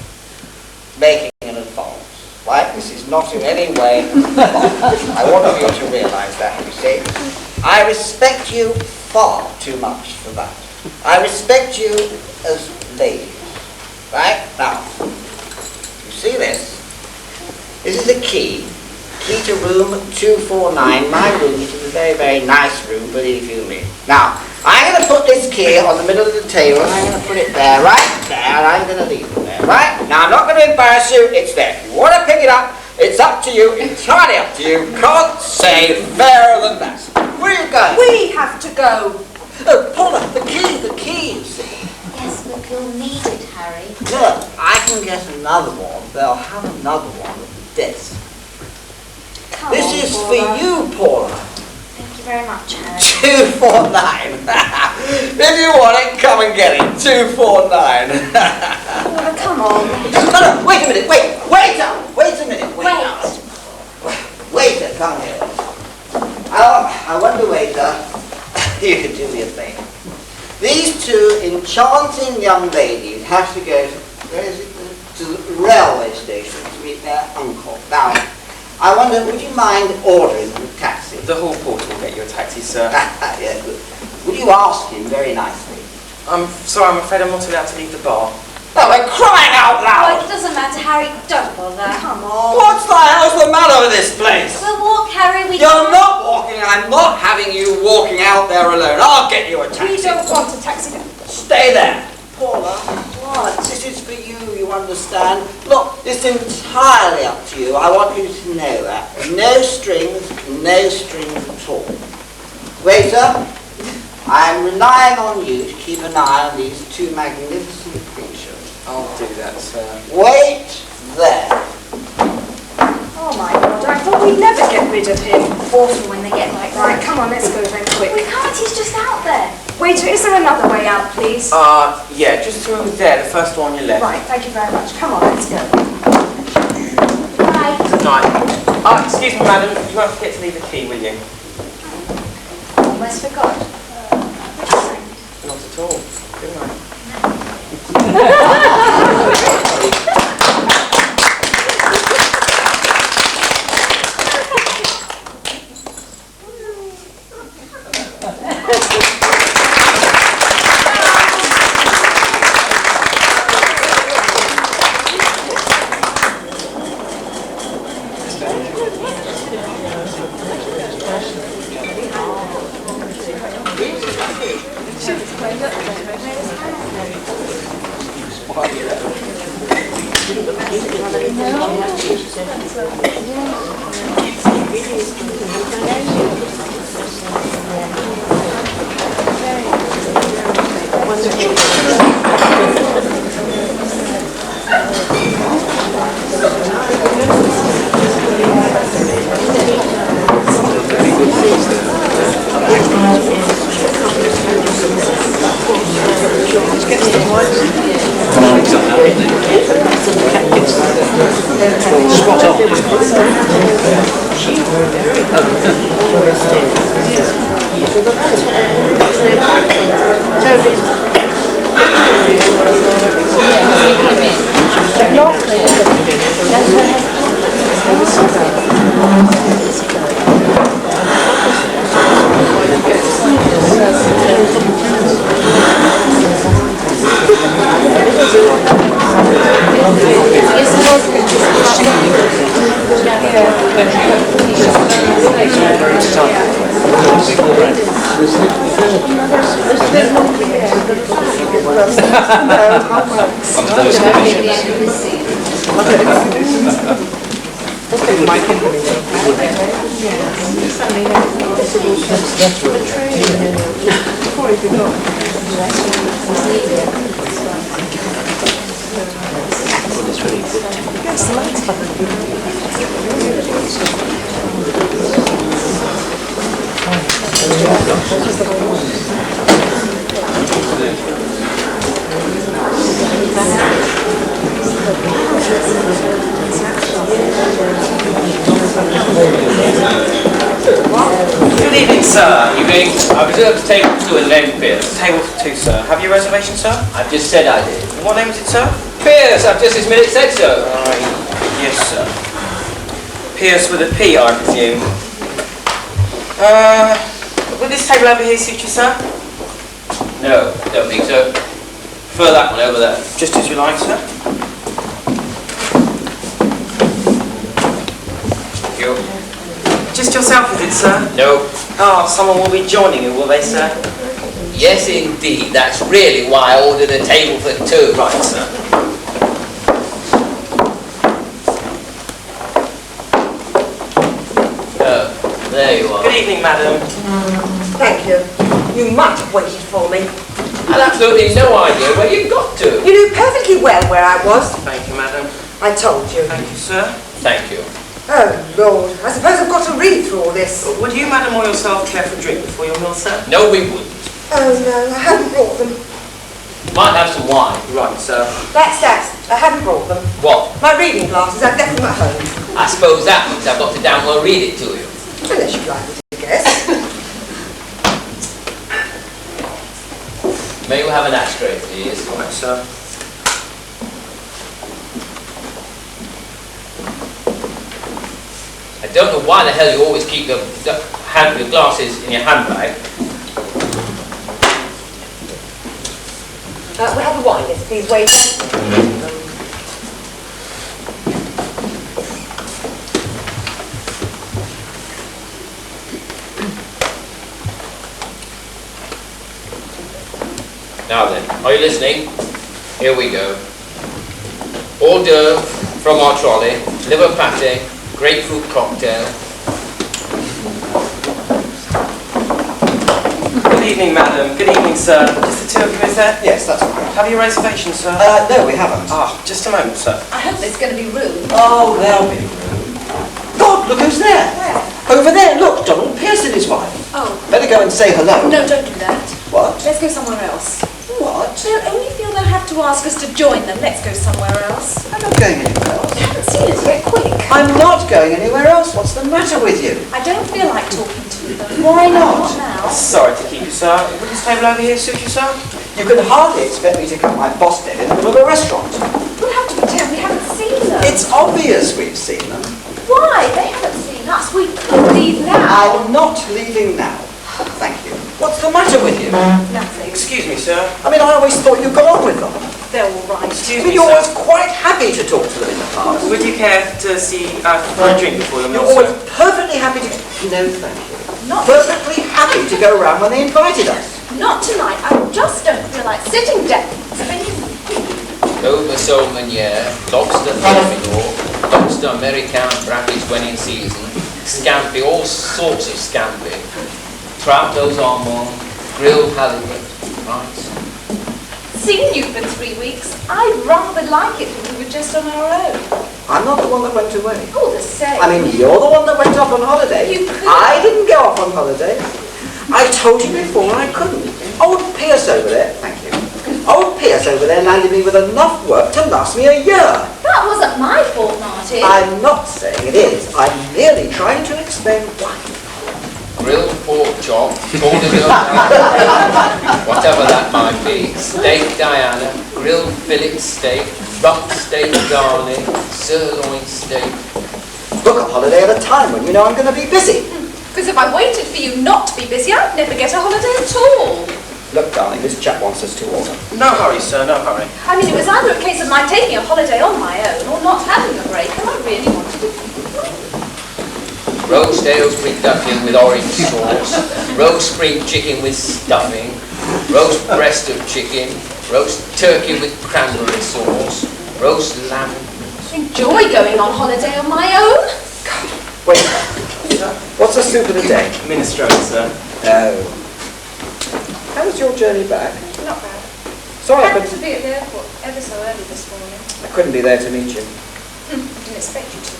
making an advance. right? This is not in any way I want you to realise that, you see. I respect you far too much for that. I respect you as ladies, right? Now, you see this? This is the key to room 249. My room, which is a very, very nice room, believe you me. Now, I'm going to put this key on the middle of the table, and I'm going to put it there, right there, and I'm going to leave it there, right? Now, I'm not going to embarrass you, it's there. If you want to pick it up, it's up to you, entirely up to you. Can't say fairer than that. Where are you going? We have to go. Oh, Paula, the key, you see. Yes, but you'll need it, Harry. Look, I can get another one. They'll have another one at this. Come This on, is for Paula. you, Paula. Thank you very much, Harry. 249. If you want it, come and get it. 249. Paula, come on. No, wait a minute. Wait a minute. Waiter, come here. I wonder, waiter, you could do me a favour. These two enchanting young ladies have to go to, where is it? To the railway station to meet their uncle. Now, I wonder, would you mind ordering a taxi? The hall porter will get you a taxi, sir. Yeah, good. Would you ask him very nicely? I'm sorry, I'm afraid I'm not allowed to leave the bar. Oh, we're crying out Oh, loud! it doesn't matter, Harry. Don't bother. Come on. What the hell's the matter with this place? We'll walk, Harry. We You're can't- not walking. I'm not having you walking out there alone. I'll get you a taxi. We don't want a taxi. Stay there. Paula, what? This is for you understand? Look, it's entirely up to you. I want you to know that. No strings at all. Waiter, I'm relying on you to keep an eye on these two magnificent creatures. I'll do that, sir. Wait there. Oh my God, I thought we'd never get rid of him. Awful when they get like Right, that. come on, let's go then We quick. can't. He's just out there. Waiter, is there another way out, please? Yeah, just through there, the first door on your left. Right, thank you very much. Come on, let's go. Bye. Good night. Excuse me, madam, you won't forget to leave the key, will you? Almost forgot. Not at all. Good night. Good evening, sir. Evening. I reserved table 2 and name Pierce. Table for two, sir. Have you a reservation, sir? I've just said I did. What name is it, sir? Pierce, I've just this minute said so. Yes, sir. Pierce with a P, I presume. Will this table over here suit you, sir? No, don't think so. Prefer that one over there. Just as you like, sir. Thank you. Just yourself, is it, sir? No. Oh, someone will be joining you, will they, sir? Yes, indeed. That's really why I ordered a table for two. Right, sir. Oh, there you are. Good evening, madam. Thank you. You might have waited for me. I had absolutely no idea where you got to. You knew perfectly well where I was. Thank you, madam. I told you. Thank you, sir. Thank you. Oh, Lord. I suppose I've got to read through all this. Would you, madam, or yourself care for a drink before your meal, sir? No, we wouldn't. Oh, no, I haven't brought them. Might have some wine. Right, sir. That's. I haven't brought them. What? My reading glasses, I've left them at home. I suppose that means I've got to download read it to you. Unless you'd like me to guess. May we have an ashtray, please? Right, sir. I don't know why the hell you always keep your glasses in your handbag. We'll have a wine list, please, waiter. Now then, are you listening? Here we go. Hors d'oeuvre from our trolley, liver pate, grapefruit cocktail. Good evening, madam. Good evening, sir. Just the two of you, is there? Yes, that's all right. Have you a reservation, sir? No, we haven't. Ah, just a moment, sir. I hope there's going to be room. Oh, there'll be room. God, look who's there. Where? Over there, look, Donald Pierce and his wife. Oh, Better go and say hello. no, don't do that. What? Let's go somewhere else. What? They'll only feel they'll have to ask us to join them. Let's go somewhere else. I'm not going anywhere else. I haven't seen it yet. Quick. I'm not going anywhere else. What's the matter with you? I don't feel like talking to them. Why not? now. Sorry to keep you, sir. Would this table over here suit you, sir? You can hardly expect me to cut my boss dead in the middle of a restaurant. We'll have to pretend we haven't seen them. It's obvious we've seen them. Why? They haven't seen us. We could leave now. I'm not leaving now. Thank you. What's the matter with you? Nothing. Excuse me, sir. I mean, I always thought you got on with them. They're all right. Excuse I mean, me, you're always sir. quite happy to talk to them in the past. Would you care to see for a drink before your You're meal, always sir? perfectly happy to... No, thank you. Not, Perfectly happy to go around when they invited us. not tonight. I just don't feel like sitting down. Over Saumonier, lobster Filipino, lobster American brackish when in season, scampi, all sorts of scampi, trout aux almonds, grilled halibut, right? Seen you for 3 weeks. I'd rather like it if we were just on our own. I'm not the one that went away. All the same. I mean, you're the one that went off on holiday. You could. I didn't go off on holiday. I told you before I couldn't. Old Pierce over there, thank you. Old Pierce over there landed me with enough work to last me a year. That wasn't my fault, Martin. I'm not saying it is. I'm merely trying to explain why. Grilled pork chop, tortilla, whatever that might be, steak Diana, grilled fillet steak, rump steak garlic, sirloin steak. Book a holiday at a time when you know I'm going to be busy. Because if I waited for you not to be busy, I'd never get a holiday at all. Look, darling, this chap wants us to order. No hurry, sir, no hurry. I mean, it was either a case of my taking a holiday on my own or not having a break, and I really wanted to. Roast Aylesbury duckling with orange sauce, roast spring chicken with stuffing, roast breast of chicken, roast turkey with cranberry sauce, roast lamb. Enjoy going on holiday on my own. Wait, what's the soup of the day? Minestrone, sir. Oh. How was your journey back? Not bad. Sorry, I Happened couldn't, to be at the airport ever so early this morning. I couldn't be there to meet you. Didn't expect you to.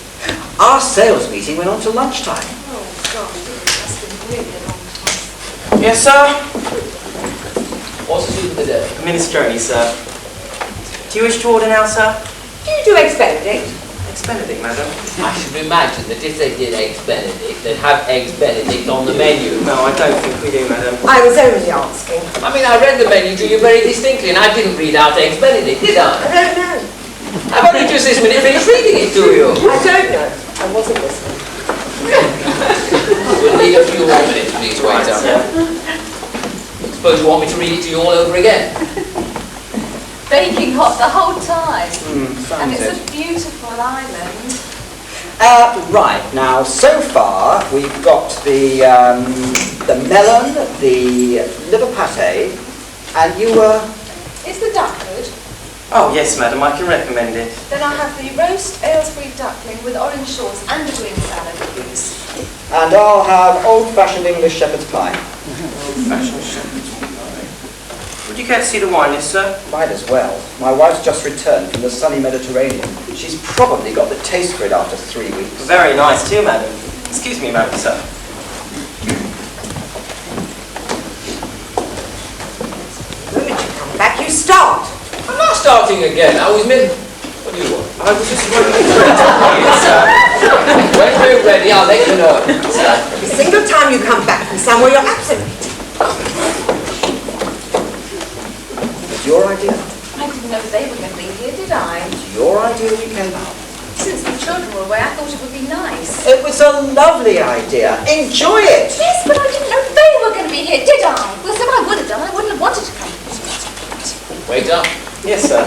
Our sales meeting went on till lunchtime. Oh, God, it must have been really a long time. Yes, sir? What's the soup of the day? Minestrone, sir. Do you wish to order now, sir? Do you do Eggs Benedict? Eggs Benedict, madam. I should imagine that if they did Eggs Benedict, they'd have Eggs Benedict on the menu. No, I don't think we do, madam. I was only asking. I mean, I read the menu to you very distinctly, and I didn't read out Eggs Benedict, did I? I don't know. I've only just this minute finished reading it to you. I don't know. I wasn't listening. We'll need a few more minutes, please, waiter. Suppose you want me to read it to you all over again? Baking hot the whole time. And Sounds it's it. a beautiful island. Right, now so far we've got the melon, the liver pate, and you were... Is the duck good? Oh, yes, madam, I can recommend it. Then I'll have the roast Aylesbury duckling with orange sauce and a green salad, please. And I'll have old-fashioned English shepherd's pie. Fashion shepherd's pie. Would you care to see the wine list, sir? Might as well. My wife's just returned from the sunny Mediterranean. She's probably got the taste for it after 3 weeks. Very nice too, madam. Excuse me a moment, sir. The moment you come back, you start. I'm not starting again. I was mid... What do you want? I was just wondering if you sir. When we're ready, I'll let you know. Every single time you come back from somewhere, you're absent. It's your idea. I didn't know they were going to be here, did I? It's your idea when you came out. Since the children were away, I thought it would be nice. It was a lovely idea. Enjoy it. Yes, but I didn't know they were going to be here, did I? Well, if I would have done, I wouldn't have wanted to come. Waiter, Yes, sir.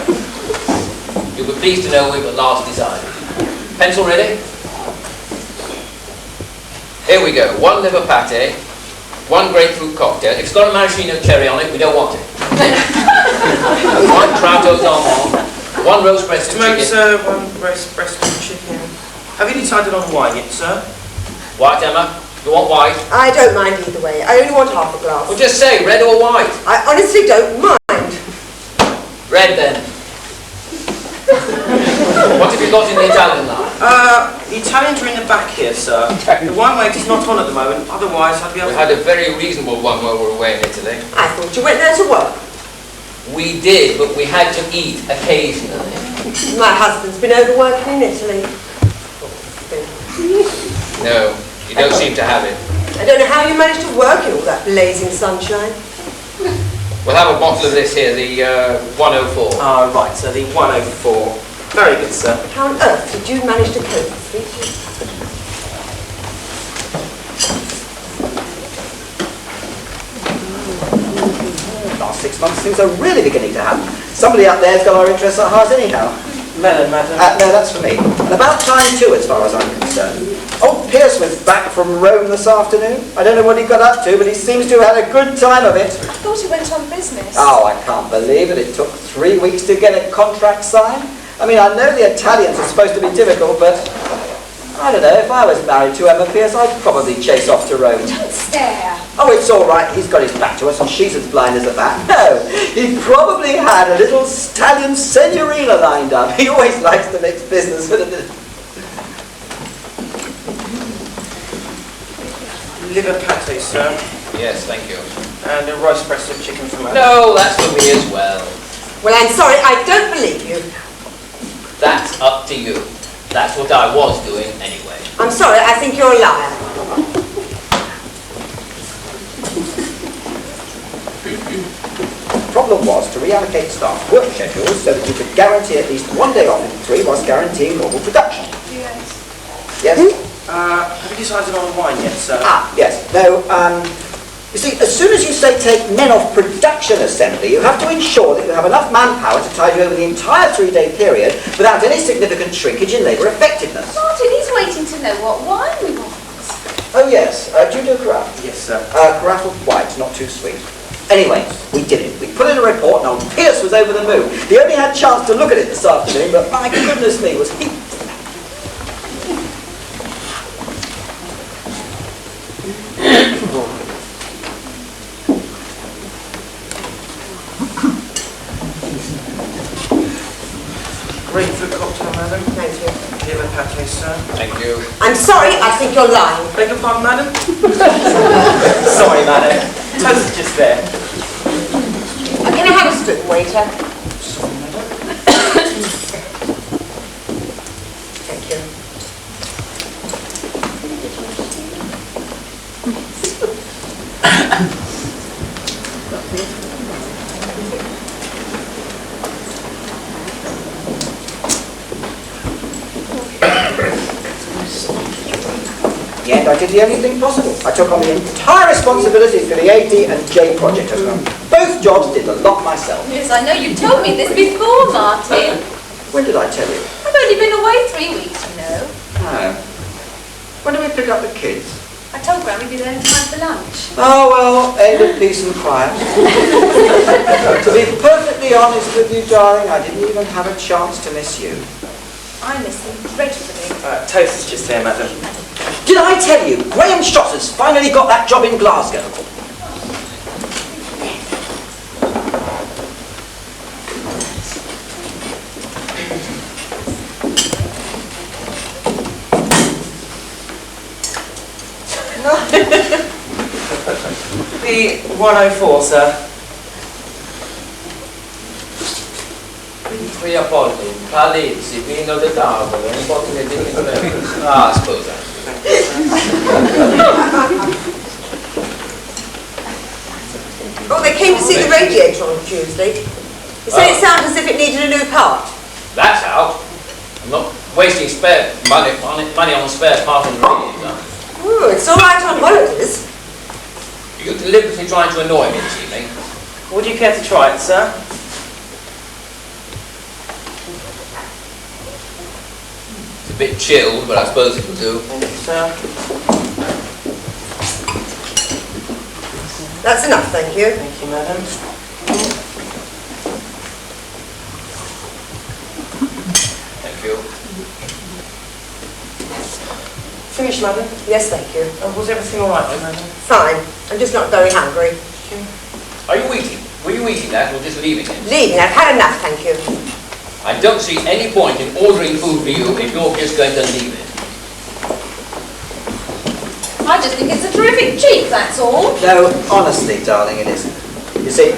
you'll be pleased to know we've at last decided. Pencil ready? Here we go. 1 liver pate, 1 grapefruit cocktail. If it's got a maraschino cherry on it, we don't want it. 1 trout aux almonds, 1 roast breast of Tomatoes, chicken. sir, 1 breast of chicken. Have you decided on wine yet, sir? White, Emma? You want white? I don't mind either way. I only want half a glass. Well, just say red or white. I honestly don't mind. Red then. What have you got in the Italian line? The Italians are in the back here, sir. The wine waiter's not on at the moment, otherwise I'd be able We to... had a very reasonable one while we were away in Italy. I thought you went there to work. We did, but we had to eat occasionally. My husband's been overworking in Italy. No, you don't seem to have it. I don't know how you managed to work in all that blazing sunshine. We'll have a bottle of this here, the 104. Ah, right, so the 104. Very good, sir. How on earth did you manage to cope with 3 years? Last 6 months things are really beginning to happen. Somebody out there's got our interests at heart anyhow. Melon, madam. No, that's for me. And about time too, as far as I'm concerned. Old Pierce was back from Rome this afternoon. I don't know what he got up to, but he seems to have had a good time of it. I thought he went on business. Oh, I can't believe it. It took 3 weeks to get a contract signed. I mean, I know the Italians are supposed to be difficult, but I don't know. If I was married to Emma Pierce, I'd probably chase off to Rome. Don't stare. Oh, it's all right. He's got his back to us, and she's as blind as a bat. No, he probably had a little stallion senorina lined up. He always likes to mix business with a bit. Liver pate, sir. Yes, thank you. And a roast breast of chicken for madam. No, that's for me as well. Well, I'm sorry, I don't believe you. That's up to you. That's what I was doing anyway. I'm sorry, I think you're a liar. The problem was to reallocate staff work schedules so that you could guarantee at least 1 day off in 3 whilst guareteeing normal production. Yes. Yes? Have you decided on wine yet, sir? Yes. No, you see, as soon as you say take men off production assembly, you have to ensure that you have enough manpower to tide you over the entire 3-day period without any significant shrinkage in labour effectiveness. Martin, he's waiting to know what wine we want. Oh yes, do you do carafe? Yes, sir. Carafe of white, not too sweet. Anyway, we did it. We put in a report and old Pierce was over the moon. He only had a chance to look at it this afternoon, but my goodness me, was he... Grapefruit cocktail, madam. Thank you. Liver pate, sir. Thank you. I'm sorry, I think you're lying. Beg your pardon, madam? Sorry, madam. Toast is just there. Can I have a spoon, waiter? Thank you. the end, I did the only thing possible. I took on the entire responsibility for the AD and J project. Both jobs, did the lot myself. Yes, I know you told me this before, Martin. When did I tell you? I've only been away 3 weeks, you know. Oh. When did we pick up the kids? I told Gran we'd be there in time for lunch. Oh, well, end of peace and quiet. To be perfectly honest with you, darling, I didn't even have a chance to miss you. I miss him dreadfully. Toast is just here, madam. Did I tell you, Graham Strasser's finally got that job in Glasgow? The 104, sir. Qui a posto, palizzi, vino da tavola, un po' di dinner. Ah, scusa. Oh, they came to see the radiator on Tuesday. They said it sounded as if it needed a new part. That's how. I'm not wasting spare money on spare part in the radiator. Oh, it's all right on holidays. You're deliberately trying to annoy me this evening. Would you care to try it, sir? It's a bit chilled, but I suppose it'll do. Sir. That's enough, thank you. Thank you, madam. Thank you. Finished, madam? Yes, thank you. Was everything all right, madam? Fine. I'm just not very hungry. Are you eating? Were you eating that or just leaving it? Leaving. I've had enough, thank you. I don't see any point in ordering food for you if you're just going to leave it. I just think it's a terrific cheek, that's all. No, honestly, darling, it isn't. You see,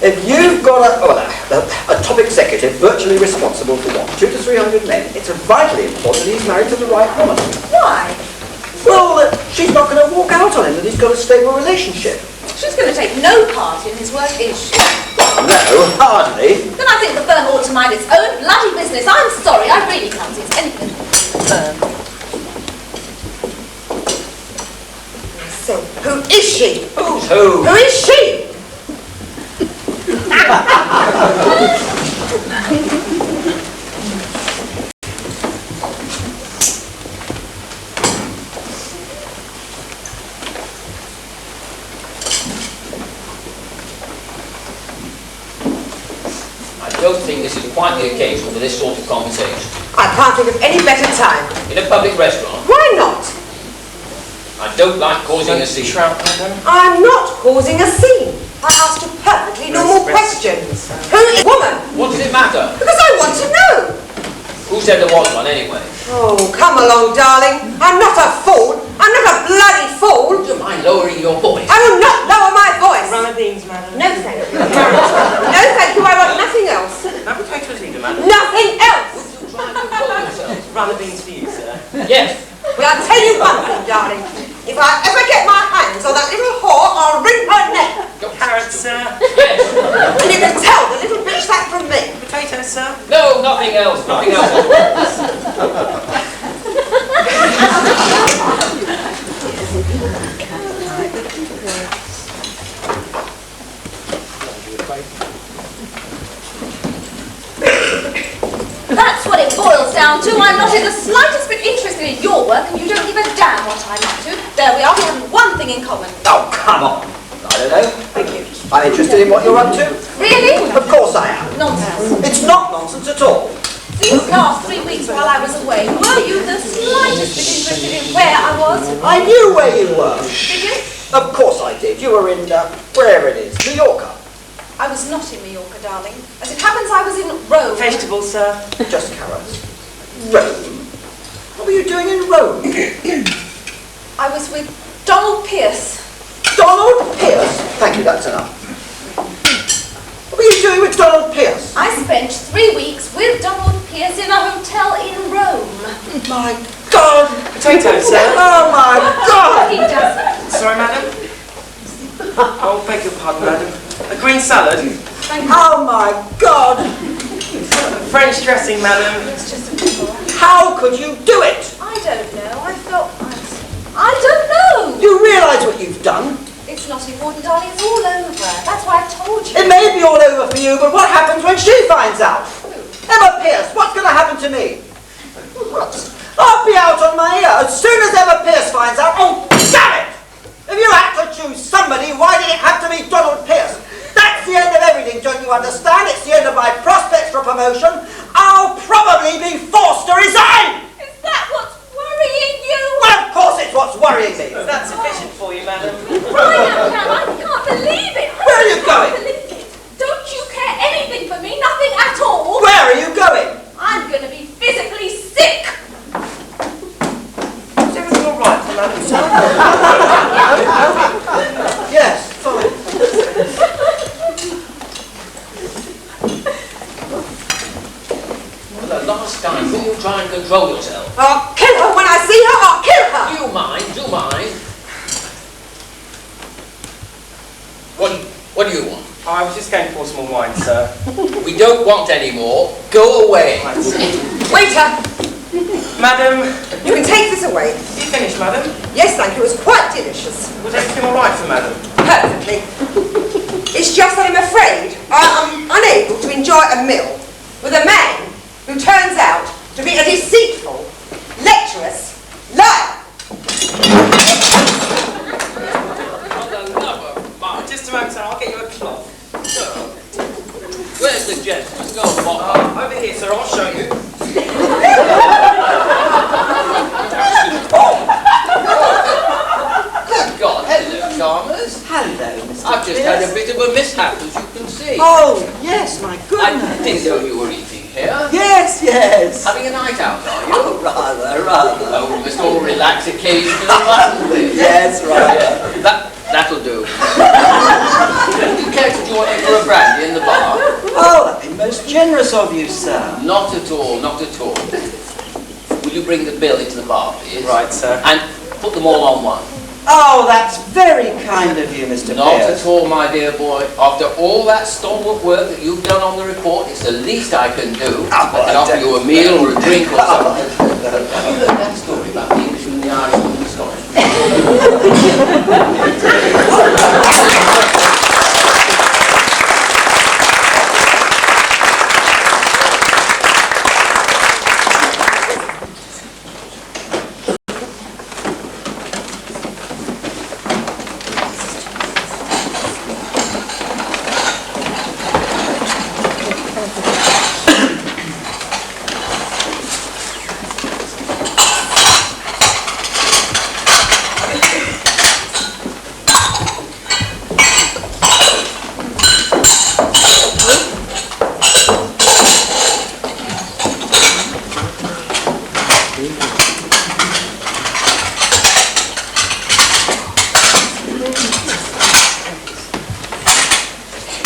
if you've got a top executive virtually responsible for what, 200 to 300 men, it's vitally important that he's married to the right woman. Why? Well, she's not going to walk out on him, that he's got a stable relationship. She's going to take no part in his work, is she? No, hardly. Then I think the firm ought to mind its own bloody business. I'm sorry, I really can't see it's anything but the firm. So, who is she? Who's who? Who is she? I don't think this is quite the occasion for this sort of conversation. I can't think of any better time. In a public restaurant, Why not? I don't like causing a scene. Trout, madam? I'm not causing a scene. I asked a perfectly normal question. Who is woman? What does it matter? Because I want to know. Who said there was one anyway? Oh, come along, darling. I'm not a fool. I'm not a bloody fool. Would you mind lowering your voice? I will not lower my voice. Runner beans, madam. No, thank you. No, thank you. I want nothing else. No potatoes either, madam. Nothing else. Try to control yourself. Runner beans for you, sir. Yes. Well, I'll tell you one thing, darling. If I ever get my hands on that little whore, I'll wring her neck. Carrots, sir. Yes. And you can tell the little bitch that from me. Potatoes, sir. No, nothing else. Nothing else. That's what it boils down to. I'm not in the slightest bit interested in your work, and you don't give a damn what I'm up to. There we are, we have one thing in common. Oh, come on. I don't know. Thank you. I'm interested in what you're up to. Really? Of course I am. Nonsense. It's not nonsense at all. These last 3 weeks while I was away, were you the slightest bit interested in where I was? I knew where you were. Did you? Of course I did. You were in, wherever it is, Mallorca. I was not in Mallorca, darling. As it happens, I was in Rome. Vegetables, sir. Just carrots. Rome? What were you doing in Rome? I was with Donald Pierce. Donald Pierce? Thank you, that's enough. What were you doing with Donald Pierce? I spent 3 weeks with Donald Pierce in a hotel in Rome. My God! Potatoes, sir. Oh my God! He doesn't. Sorry, madam. Oh, beg your pardon, madam. A green salad. Oh my God! French dressing, madam. It's just a before. How could you do it? I don't know. I felt realise what you've done? It's not important, darling. It's all over. That's why I told you. It may be all over for you, but what happens when she finds out? Emma Pierce, what's going to happen to me? I'll be out on my ear as soon as Emma Pierce finds out. Oh, damn it! If you had to choose somebody, why did it have to be Donald Pierce? That's the end of everything, don't you understand? It's the end of my prospects for promotion. I'll probably be forced to resign! Is that what's worrying you? Well, of course it's what's worrying me. Is that sufficient for you, madam? I can't believe it. Where are you going? I can't believe it. Don't you care anything for me? Nothing at all? Where are you going? I'm going to be physically sick. Is everything all right for madam, sir? Yes, fine. For the last time, will you try and control yourself? I'll kill her when I see her. I'll kill her. Do you mind? Do you mind? What do you want? I was just going for some more wine, sir. We don't want any more. Go away. Waiter, Madam, you can take this away. you finished, madam? Yes, thank you. It was quite delicious. Was everything all right for madam? Perfectly. It's just that I'm afraid I'm unable to enjoy a meal with a man who turns out to be a deceitful, lecherous liar. For the love of Mike. Just a moment, sir. I'll get you a cloth. Where's the gentleman? Go on, Bob. Over here, sir. I'll show you. Good God. Hello, Chalmers. Hello, Mr. I've just had a bit of a mishap, as you can see. Oh, yes, my I goodness. didn't know you were eating here. Yes, yes. Having a night out, are you? Oh, rather. Oh, we must all relax occasionally, mustn't we? Yes, right. Yeah, that'll do. Would you care to join me for a brandy in the bar? Oh, that'd be most generous of you, sir. Not at all, not at all. Will you bring the bill into the bar, please? Right, sir. And put them all on one. Oh, that's very kind of you, Mr. Not Pierce. at all, my dear boy. After all that stalwart work that you've done on the report, it's the least I can do. I can offer you a meal or a drink or something. Have you heard that story about the Englishman and the Irishman in Scotland?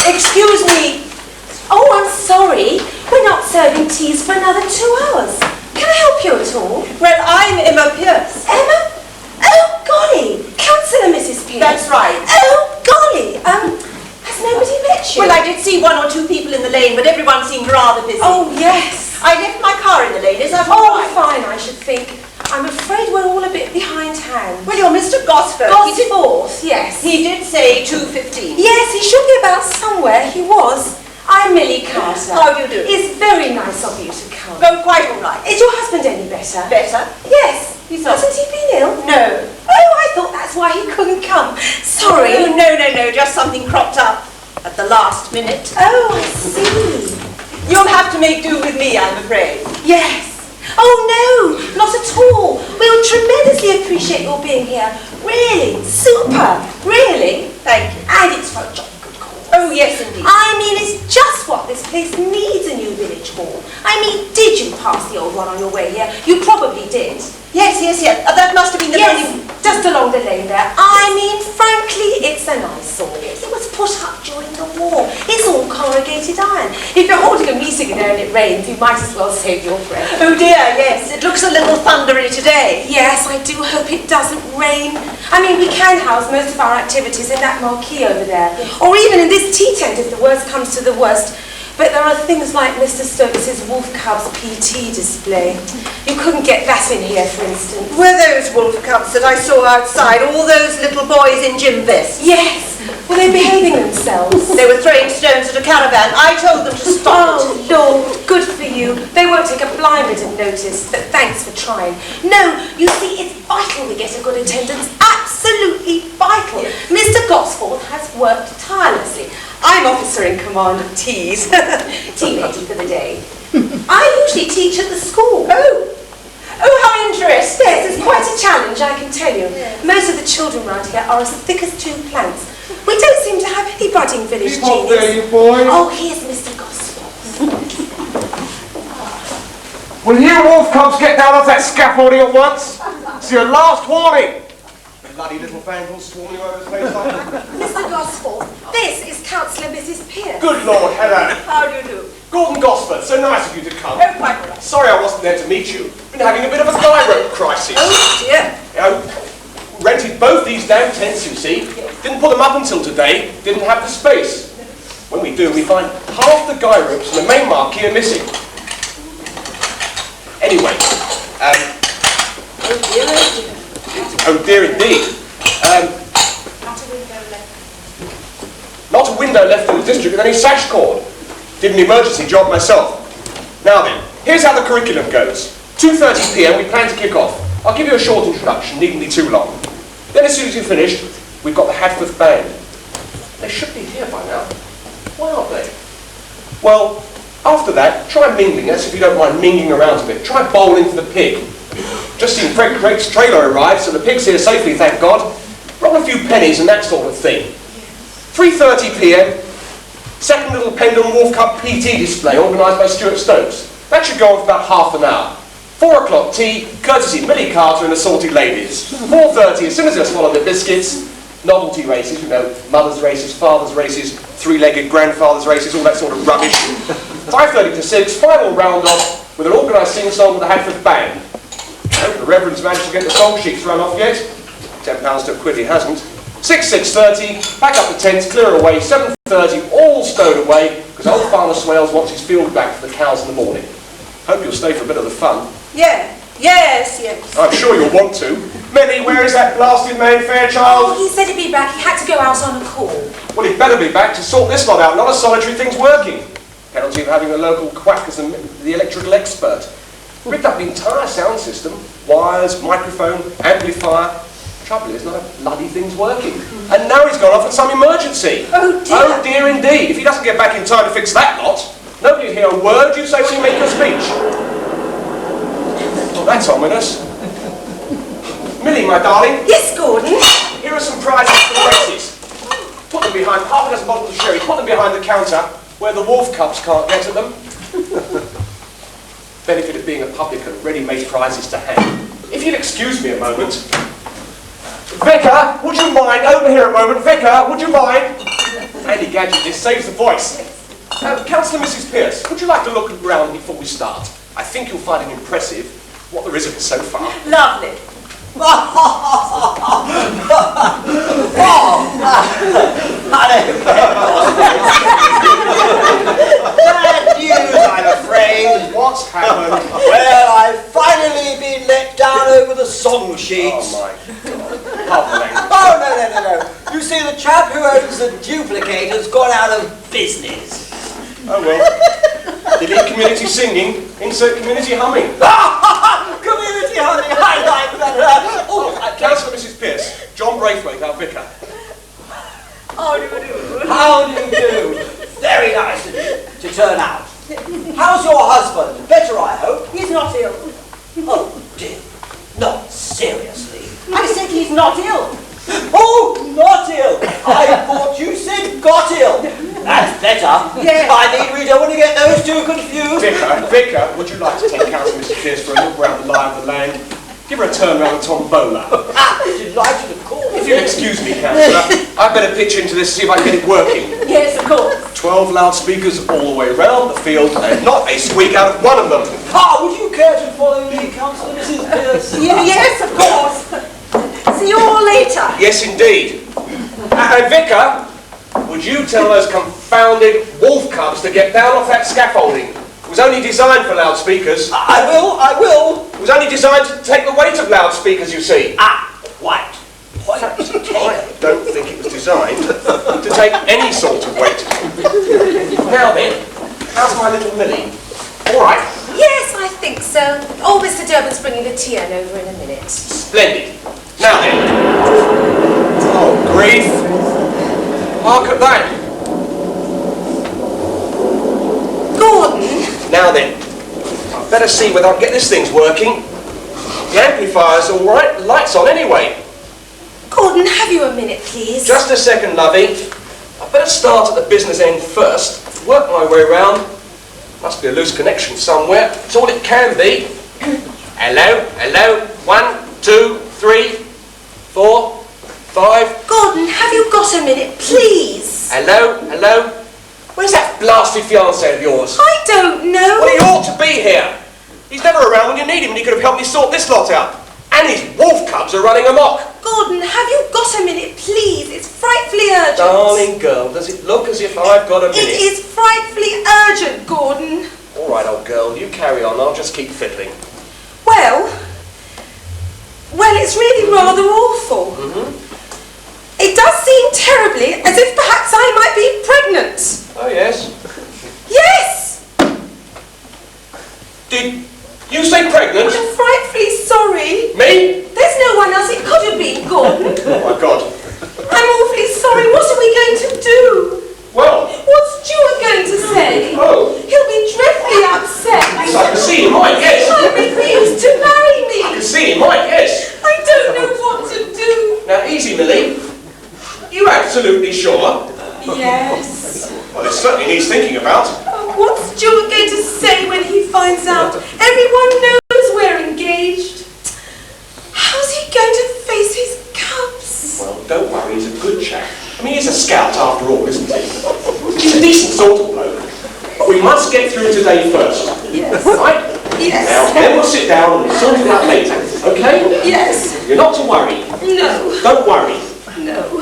Excuse me. Oh, I'm sorry. We're not serving teas for another 2 hours. Can I help you at all? Well, I'm Emma Pierce. Emma? Oh, golly. Councillor Mrs. Pierce. That's right. Oh, golly. Has nobody met you? Well, I did see 1 or 2 people in the lane, but everyone seemed rather busy. Oh, yes. I left my car in the lane. Is that Oh, all right? fine, I should think. I'm afraid we're all a bit behind hand. Well, you're Mr. Gosford. Gosforth, yes. He did say 2:15. Yes, he should be about somewhere. He was. I'm Millie Carter. How do you do? It's very nice of you to come. Oh, quite all right. Is your husband any better? Better? Yes. He's not. Hasn't he been ill? No. Oh, I thought that's why he couldn't come. Sorry. Oh, no, just something cropped up at the last minute. Oh, I see. You'll have to make do with me, I'm afraid. Yes. Oh, no, not at all. We'll tremendously appreciate your being here. Really, super, really. Thank you. And it's for a jolly good cause. Oh, yes, indeed. I mean, it's just what this place needs, a new village hall. I mean, did you pass the old one on your way here? You probably did. Yes. That must have been the Yes, building. just along the lane there. I mean, frankly, it's an eyesore. It was put up during the war. It's all corrugated iron. If you're holding a meeting in there and it rains, you might as well save your breath. Oh dear, yes. It looks a little thundery today. Yes, I do hope it doesn't rain. I mean, we can house most of our activities in that marquee over there. Or even in this tea tent if the worst comes to the worst. But there are things like Mr. Stokes' Wolf Cubs PT display. You couldn't get that in here, for instance. Were those wolf cubs that I saw outside, all those little boys in gym vests? Yes. Were they behaving themselves? They were throwing stones at a caravan. I told them to stop Oh, Lord, good for you. They won't take a blind bit of notice, but thanks for trying. No, you see, it's vital we get a good attendance. Absolutely vital. Mr. Gosforth has worked tirelessly. I'm officer in command of T's. Tea lady for the day. I usually teach at the school. Oh, how interesting. Yes, it's quite a challenge, I can tell you. Most of the children round here are as thick as two planks. We don't seem to have any budding village genius. There, you boys. Oh, here's Mr. Gosforth. Will you wolf cubs get down off that scaffolding at once? It's your last warning. Bloody little vandals swarming over the place like that. Mr. Gosforth, this is Councillor Mrs. Pierce. Good Lord, hello. How do you do? Gordon Gosford, so nice of you to come. Oh, quite right. Sorry I wasn't there to meet you. Been having a bit of a guy rope crisis. Oh, dear. Rented both these damn tents, you see. Didn't put them up until today. Didn't have the space. When we do, we find half the guy ropes and the main marquee are missing. Anyway, oh dear indeed. Not a window left in the district with any sash cord. Did an emergency job myself. Now then, here's how the curriculum goes. 2:30 p.m. we plan to kick off. I'll give you a short introduction, needn't be too long. Then as soon as you're finished, we've got the Hadforth Band. They should be here by now. Why aren't they? Well, after that, try mingling. That's if you don't mind mingling around a bit. Try bowling for the pig. Just seen Fred Craig's trailer arrive, so the pig's here safely, thank God. Roll a few pennies and that sort of thing. 3:30 p.m. Second little Pendle Wolf Cub PT display organised by Stuart Stokes. That should go on for about half an hour. 4 o'clock tea, courtesy Millie Carter and Assorted Ladies. 4:30, as soon as they swallow their biscuits, novelty races, you know, mothers' races, fathers' races, three-legged grandfathers' races, all that sort of rubbish. 5:30 to 6, final round-off with an organised sing-song with the Hadforth Band. I hope the Reverend's managed to get the song sheets run off yet. £10 to a quid he hasn't. 6:30, pack up the tents, clear away. 7:30, all stowed away, because old Farmer Swales wants his field back for the cows in the morning. Hope you'll stay for a bit of the fun. Yeah. Yes. I'm sure you'll want to. Millie, where is that blasted man, Fairchild? Oh, he said he'd be back. He had to go out on a call. Well, he'd better be back to sort this lot out. Not a solitary thing's working. Penalty of having a local quack as the electrical expert. Ripped up the entire sound system. Wires, microphone, amplifier. Trouble is, not a bloody thing's working. And now he's gone off at some emergency. Oh dear. Oh dear indeed. If he doesn't get back in time to fix that lot, nobody will hear a word you say when you make your speech. Well, that's ominous. Millie, my darling. Yes, Gordon. Here are some prizes for the races. Put them behind, half a dozen bottles of sherry, put them behind the counter where the wolf cubs can't get at them. Benefit of being a publican, ready-made prizes to hand. If you'll excuse me a moment. Vicar, would you mind? Over here a moment. Vicar, would you mind? Handy gadget, this saves the voice. Councillor Mrs. Pierce, would you like to look around before we start? I think you'll find it impressive what there is of it so far. Lovely. Bad news, I'm afraid. What's happened? Well, I've finally been let down over the song sheets. Oh my God. Pardon the language. Oh, no. You see, the chap who owns the duplicator's gone out of business. Oh well. Delete community singing, insert community humming. Community humming, I like that. Councillor Mrs. Pierce, John Braithwaite, our vicar. How do you do? How do you do? Very nice of you to turn out. How's your husband? Better, I hope. He's not ill. Oh, dear. Not seriously. I said he's not ill. Oh, not ill. I thought you said got ill. That's better. Yeah. I mean, we don't want to get those two confused. Vicar, would you like to take Councillor Mrs. Pierce for a look round the lie of the land? Give her a turn round the tombola. Delighted, of course. If you'll excuse me, Councillor, I'd better pitch into this to see if I can get it working. Yes, of course. 12 loudspeakers all the way round the field, and not a squeak out of one of them. Would you care to follow me, Councillor Mrs. Pierce? Yes, of course. See you all later. Yes, indeed. And Vicar, would you tell those confounded wolf cubs to get down off that scaffolding. It was only designed for loudspeakers. I will. It was only designed to take the weight of loudspeakers, you see. Right. I don't think it was designed to take any sort of weight. Now then, how's my little Millie? All right. Yes, I think so. Oh, Mr. Durbin's bringing the tea over in a minute. Splendid. Now then. Oh, grief. Hark at that. Gordon. Now then, I'd better see whether I can get this thing's working. The amplifier's all right. The light's on anyway. Gordon, have you a minute, please? Just a second, lovey. I'd better start at the business end first. Work my way round. Must be a loose connection somewhere. It's all it can be. Hello, hello. 1, 2, 3, 4, 5. Gordon, have you got a minute, please? Hello, hello. Where's that blasted fiancé of yours? I don't know. Well, he ought to be here. He's never around when you need him, and he could have helped me sort this lot out. And his wolf cubs are running amok. Gordon, have you got a minute, please? It's frightfully urgent. Darling girl, does it look as if I've got a minute? It is frightfully urgent, Gordon. All right, old girl, you carry on. I'll just keep fiddling. Well, it's really rather awful. It does seem terribly as if perhaps I might be pregnant. Oh, yes? Yes! Did you say pregnant? I'm frightfully sorry. Me? There's no one else it could have been, Gordon. Oh, my God. I'm awfully sorry. What are we going to do? Well... What's Stuart going to say? Oh. He'll be dreadfully upset. I can see he might, yes. He might refuse to marry me. I can see he might, yes. I don't know what to do. Now, easy, Millie. You absolutely sure? Yes. Well, it certainly needs thinking about. What's Stuart going to say when he finds out? Everyone knows we're engaged. How's he going to face his cubs? Well, don't worry, he's a good chap. I mean, he's a scout after all, isn't he? He's a decent sort of bloke. But we must get through today first. Yes. Right? Yes. Now, then we'll sit down and sort it out later, okay? Yes. You're not to worry. No. Don't worry. No.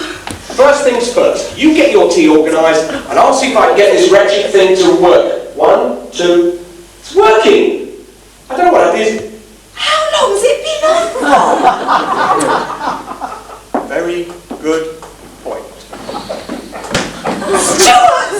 First things first, you get your tea organised, and I'll see if I can get this wretched thing to work. 1, 2, it's working! I don't know what it is. How long's it been on for? Very good point. Stuart!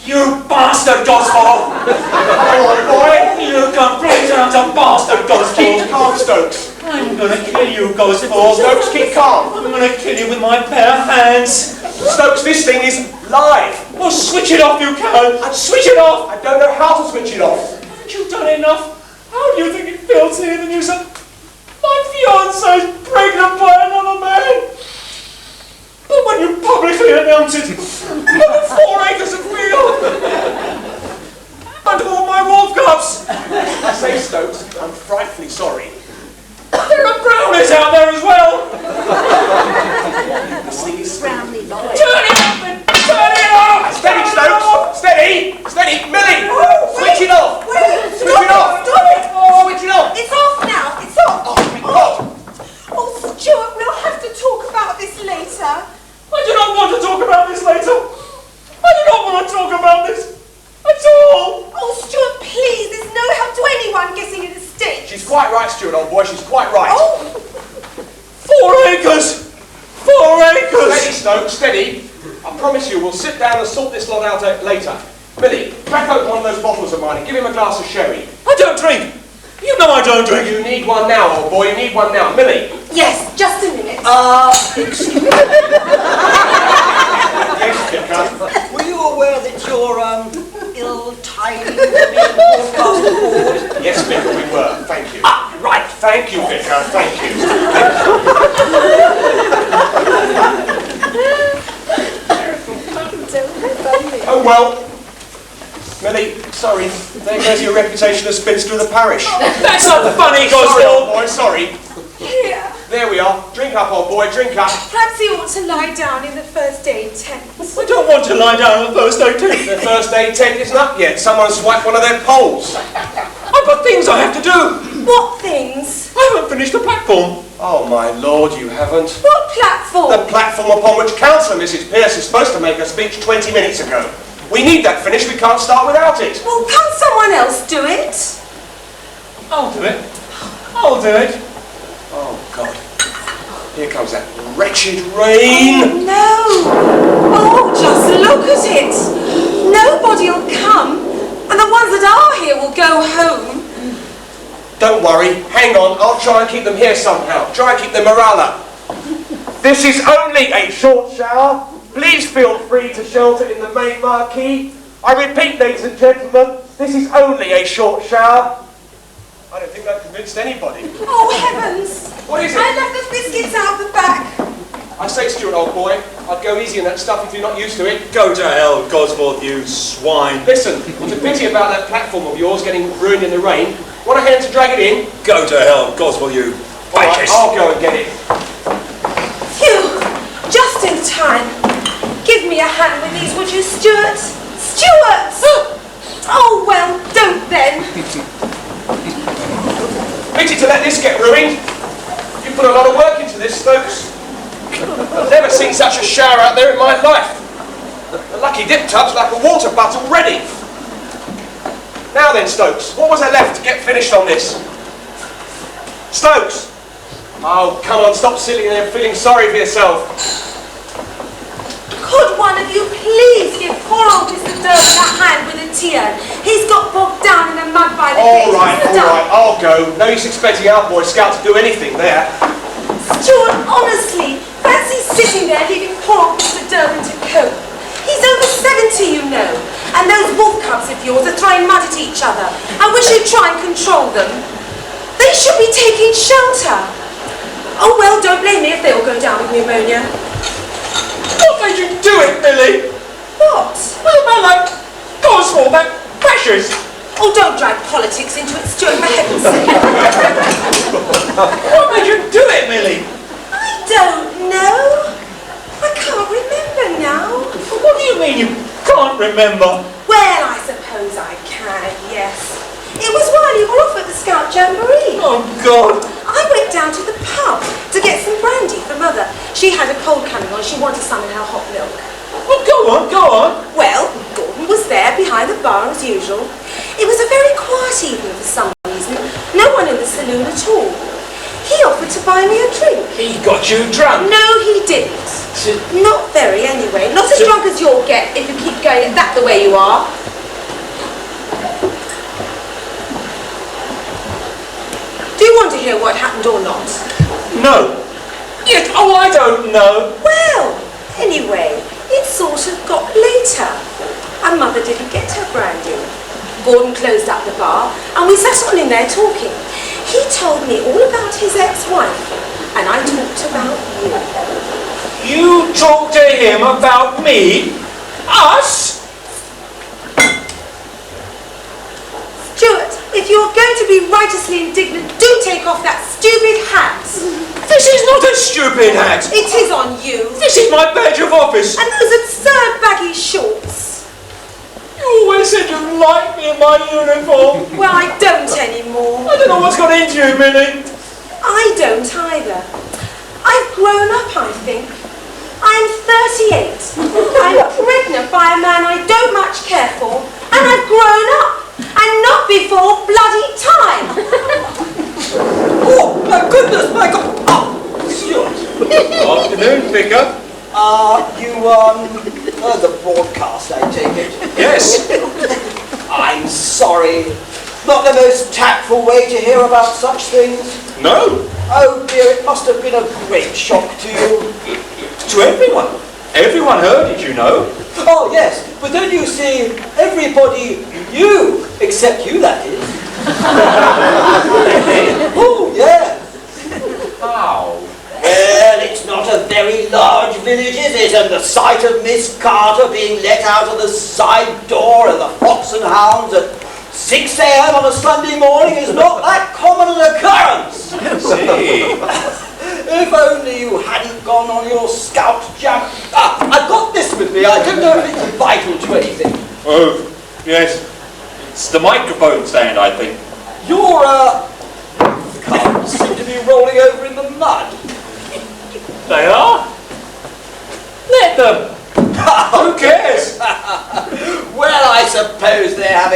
You bastard, Gosford! Oh, boy! You complete and utter bastard, Keep Gosford! calm, Stokes. I'm gonna kill you, Gosford! Stokes, keep calm. I'm gonna kill you with my bare hands! Stokes, this thing is live. Well, switch it off, you coward! Switch it off! I don't know how to switch it off. Haven't you done enough? How do you think it feels here the news that my fiancée's pregnant by another man? But when you publicly announce it, over 4 acres of field, and all my wolf cubs, Say, Stokes, I'm frightfully sorry. there are brownies out there as well. This thing is... Turn it up and turn it up! Steady, Stokes! Steady! Steady! Millie! Switch it off! Switch it off! Switch it off! It's off now. It's off. Oh, my God! Oh, Stuart, we'll have to talk about this later. I do not want to talk about this later. I do not want to talk about this at all. Oh, Stuart, please. There's no help to anyone getting in a state. She's quite right, Stuart, old boy. She's quite right. Oh, 4 acres! 4 acres! Steady, Stokes, steady. I promise you, we'll sit down and sort this lot out later. Millie, crack open one of those bottles of mine and give him a glass of sherry. I don't drink. You know I don't drink. You need one now, old boy. You need one now. Millie. yes, just a minute. Excuse me. Yes, Vicar. Were you aware that your ill-timed being broadcast aboard? Yes, Vicar, we were. Thank you. Right. Thank you, Vicar. Thank you. Oh, well. Millie, sorry. There goes your reputation as spinster of the parish. That's not funny, Sorry, old Gosford. boy, sorry. Here. There we are. Drink up, old boy, drink up. Perhaps he ought to lie down in the first aid tent. I don't want to lie down on the first day tent. The first aid tent isn't up yet. Someone swiped one of their poles. I've got things I have to do. What things? I haven't finished the platform. Oh, my Lord, you haven't. What platform? The platform upon which Councillor Mrs. Pearce is supposed to make her speech 20 minutes ago. We need that finish, we can't start without it. Well, can't someone else do it? I'll do it. I'll do it. Oh, God. Here comes that wretched rain. No! Oh, just look at it! Nobody'll come, and the ones that are here will go home. Don't worry, hang on, I'll try and keep them here somehow. Try and keep their morale up. This is only a short shower. Please feel free to shelter in the main marquee. I repeat, ladies and gentlemen, this is only a short shower. I don't think that convinced anybody. Oh, heavens! What is it? I left the biscuits out the back. I say, Stuart, old boy, I'd go easy on that stuff if you're not used to it. Go to hell, Gosforth, you swine. Listen, it's a pity about that platform of yours getting ruined in the rain. Want a hand to drag it in? Go to hell, Gosforth, you All right, I'll go and get it. Phew! Just in time. Give me a hand with these, would you, Stuart? Stuart! Oh, well, don't then. Pity to let this get ruined. You put a lot of work into this, Stokes. I've never seen such a shower out there in my life. The lucky dip tub's like a water butt already. Now then, Stokes, what was there left to get finished on this? Stokes! Oh, come on, stop sitting there feeling sorry for yourself. Could one of you please give poor old Mr. Durban a hand with a tear? He's got bogged down in the mud by the gate. All right, I'll go. No use expecting our Boy Scout to do anything there. Stuart, honestly, fancy sitting there leaving poor old Mr. Durban to cope. He's over 70, you know, and those wolf cubs of yours are throwing mud at each other. I wish you'd try and control them. They should be taking shelter. Oh well, don't blame me if they all go down with pneumonia. What made you do it, Billy? What? Well, man, like Gosforth, that precious. Oh, don't drag politics into it, Stuart, for heaven's sake. What made you do it, Millie? I don't know. I can't remember now. What do you mean you can't remember? Well, I suppose I can, yes. It was while you were off at the Scout Jamboree. Oh, God. I went down to the pub to get some brandy for Mother. She had a cold coming on. She wanted some in her hot milk. Well, go on. Well, Gordon was there behind the bar as usual. It was a very quiet evening for some reason. No one in the saloon at all. He offered to buy me a drink. He got you drunk. No, he didn't. Not very, anyway. Not as drunk as you'll get if you keep going that the way you are. Do you want to hear what happened or not? No. Yes, oh, I don't know. Well, anyway, it sort of got later. And Mother didn't get her brandy. Gordon closed up the bar, and we sat on in there talking. He told me all about his ex-wife, and I talked about you. You talked to him about me? Us? Stuart, if you're going to be righteously indignant, do take off that stupid hat. This is not a stupid hat. It is on you. This is my badge of office. And those absurd baggy shorts. You always said you liked me in my uniform. Well, I don't anymore. I don't know what's got into you, Millie. I don't either. I've grown up, I think. I'm 38. I'm pregnant by a man I don't much care for, and I've grown up. And not before bloody time! Oh, my goodness, my God! Oh, Stuart. Afternoon, Vicar. You, heard the broadcast, I take it? Yes. I'm sorry. Not the most tactful way to hear about such things. No. Oh dear, it must have been a great shock to you. To everyone. Everyone heard it, you know. Oh yes, but then you see, everybody knew, except you, that is. Oh yes. How? Well, it's not a very large village, is it? And the sight of Miss Carter being let out of the side door and the Fox and Hounds at 6 a.m. on a Sunday morning is not that common an occurrence. See. If only you hadn't gone on your scout jam. I've got this with me. I don't know if it's vital to anything. Oh, yes. It's the microphone stand, I think. Your, cards seem to be rolling over in the mud. They are? Let them. Who cares?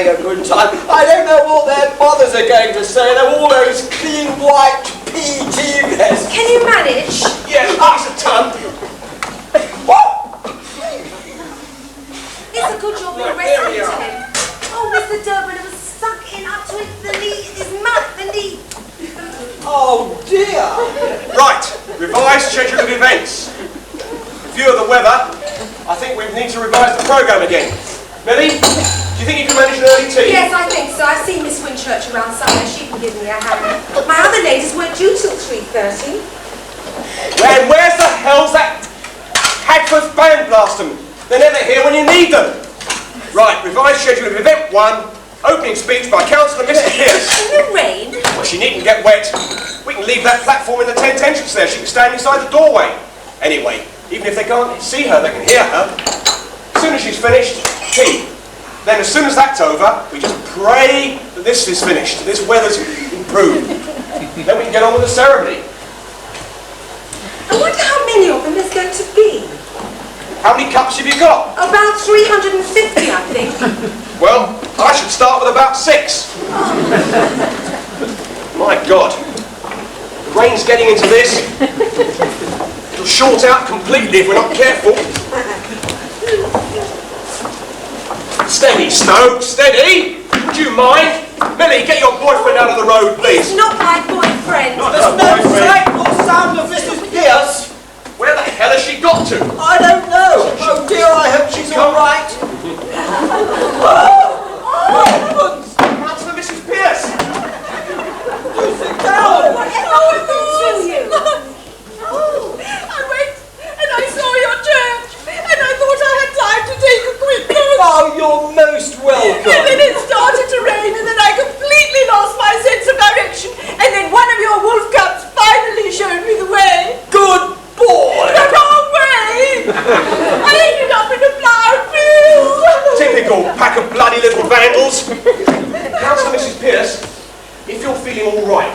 having a good time. I don't know what their mothers are going to say. They're all those clean white PG vests. Can you manage? Yeah, that's a ton. What? It's a good job you're Right, there we rescuing are. him. Oh, Mr. Durbin, it was stuck in up to the knee, his mouth, the knee. Oh dear. Right, revised schedule of events. View of the weather, I think we need to revise the programme again. Millie, do you think you can manage an early tea? Yes, I think so. I've seen Miss Winchurch around somewhere. She can give me a hand. My other ladies weren't due till 3:30. And where's the hell's that Hagforth band blast them? They're never here when you need them. Right, revised schedule of event 1, opening speech by Councillor Mr. Pierce. In the rain? Well, she needn't get wet. We can leave that platform in the tent entrance there. She can stand inside the doorway. Anyway, even if they can't see her, they can hear her. As soon as she's finished, tea. Then as soon as that's over, we just pray that this is finished, this weather's improved. Then we can get on with the ceremony. I wonder how many of them there's going to be. How many cups have you got? About 350, I think. Well, I should start with about 6. My God. The rain's getting into this. It'll short out completely if we're not careful. Steady, Snow, steady. Would you mind? Millie, get your boyfriend out of the road, please. He's not my boyfriend. Not There's her no boyfriend. sight or sound of Mrs. Pierce. Where the hell has she got to? I don't know. Oh dear, I hope she's all right. Oh, heavens! Councillor Mrs. Pierce. Do sit down. Whatever happened to you? Oh, I went and I saw your church and I thought I had time to take a quick look. Oh, you're most welcome. And then it started to rain and then I completely lost my sense of direction and then one of your wolf cubs finally showed me the way. Good boy. The wrong way! I ended up in a ploughed field. Typical pack of bloody little vandals. Councillor Mrs. Pierce, if you're feeling all right,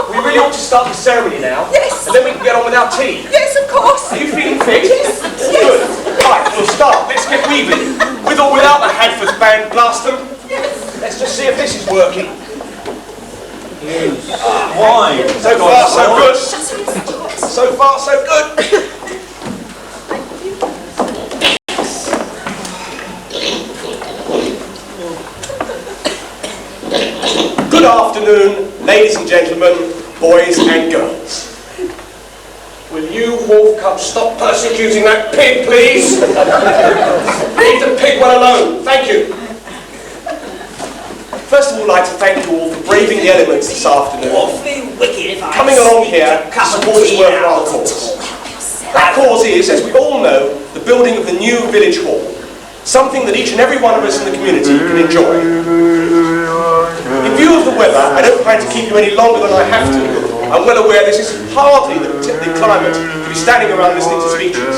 we really ought to start the ceremony now. Yes. And then we can get on with our tea. Yes, of course. Are you feeling fit? Yes. Good. Right, we'll start. Let's get weaving. With or without the Hagforth band, blast them. Yes. Let's just see if this is working. Why? So far, so good. So far, so good. Good afternoon, ladies and gentlemen, boys and girls. Will you, Wolf Cub, stop persecuting that pig, please? Leave the pig well alone. Thank you. First of all, I'd like to thank you all for braving the elements this afternoon. Awfully wicked if I Coming along here to support this worthwhile cause. That cause is, as we all know, the building of the new village hall. Something that each and every one of us in the community can enjoy. In view of the weather, I don't plan to keep you any longer than I have to. I'm well aware this is hardly the climate to be standing around listening to speeches.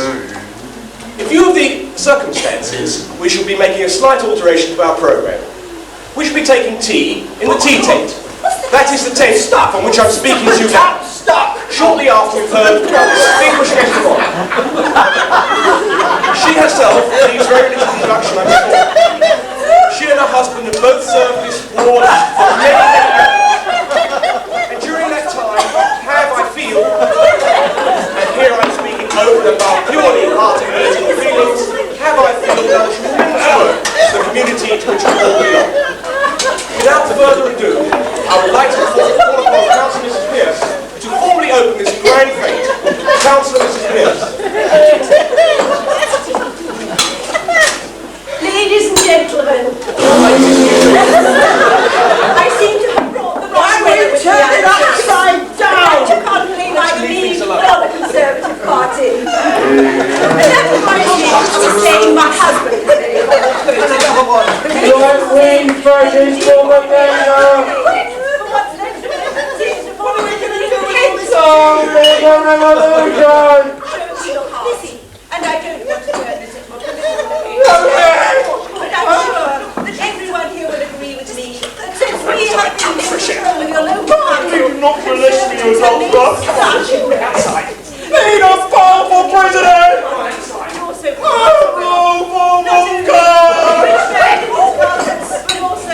In view of the circumstances, we shall be making a slight alteration to our programme. We shall be taking tea in the tea tent. That is the tent on which I'm speaking to you now. Shortly after we've heard from this distinguished guest of honour. She herself needs very little introduction, I'm sure. She and her husband have both served this ward for many, many years. And during that time, have I feel, and here I'm speaking over and above purely heart-and-eating feelings, have I feel done tremendous work for the community to which we all belong. Without further ado, I would like to call upon Councillor Mrs. Pierce to formally open this grand fete. Councillor Mrs. Pierce. Ladies and gentlemen, I seem to have brought the wrong way with me. turn it upside down? Such a cuddling like Leave me things for alone. the Conservative Party. And that reminds me of saying my husband. Right-wing fighting for the mayor! What's next? What are we going to do? Sorry, the revolution! Lizzie, and I don't want to wear this at my but I'm sure that everyone here will agree with me that since we have been in control of your local council, Not for listening, you doctor! such a Need a powerful president! also Oh, but also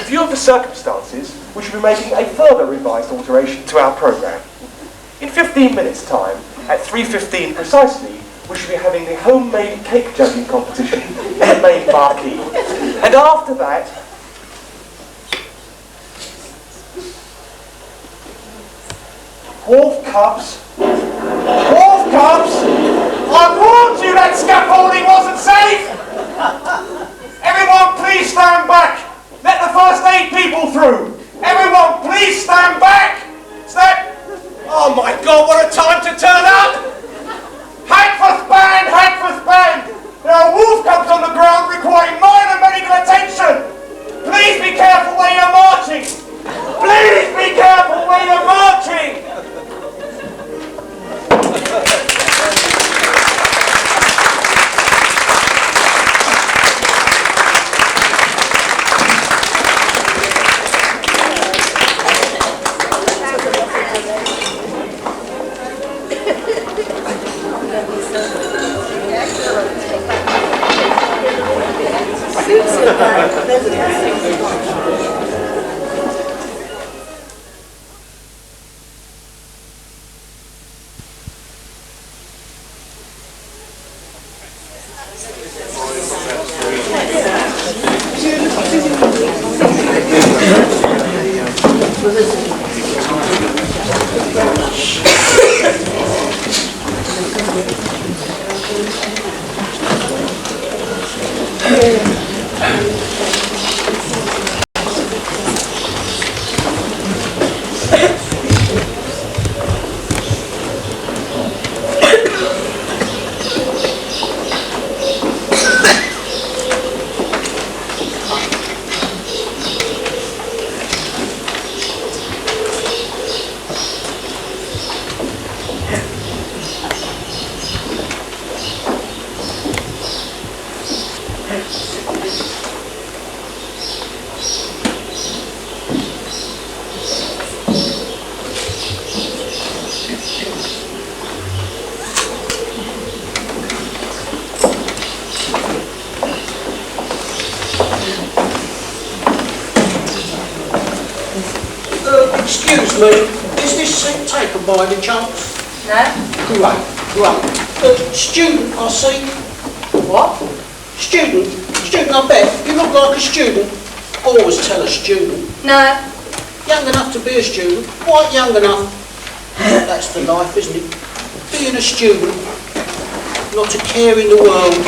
In view of the circumstances, we should be making a further revised alteration to our programme. In 15 minutes' time, at 3:15 precisely, we should be having the homemade cake jugging competition in the main marquee. And after that, Wolf Cups. Wolf Cups! I warned you that scaffolding wasn't safe! Everyone please stand back! Let the first aid people through! Everyone please stand back! Stand... Oh my God, what a time to turn up! Hackforth Band! Hackforth Band! There are wolf cubs on the ground requiring minor medical attention! Please be careful where you're marching! Please be careful where you're marching! Excuse me, is this seat taken by any chance? No? Great. Student, I see. What? Student, I bet. You look like a student. Always tell a student. No. Young enough to be a student. Quite young enough. That's the life, isn't it? Being a student. Not a care in the world.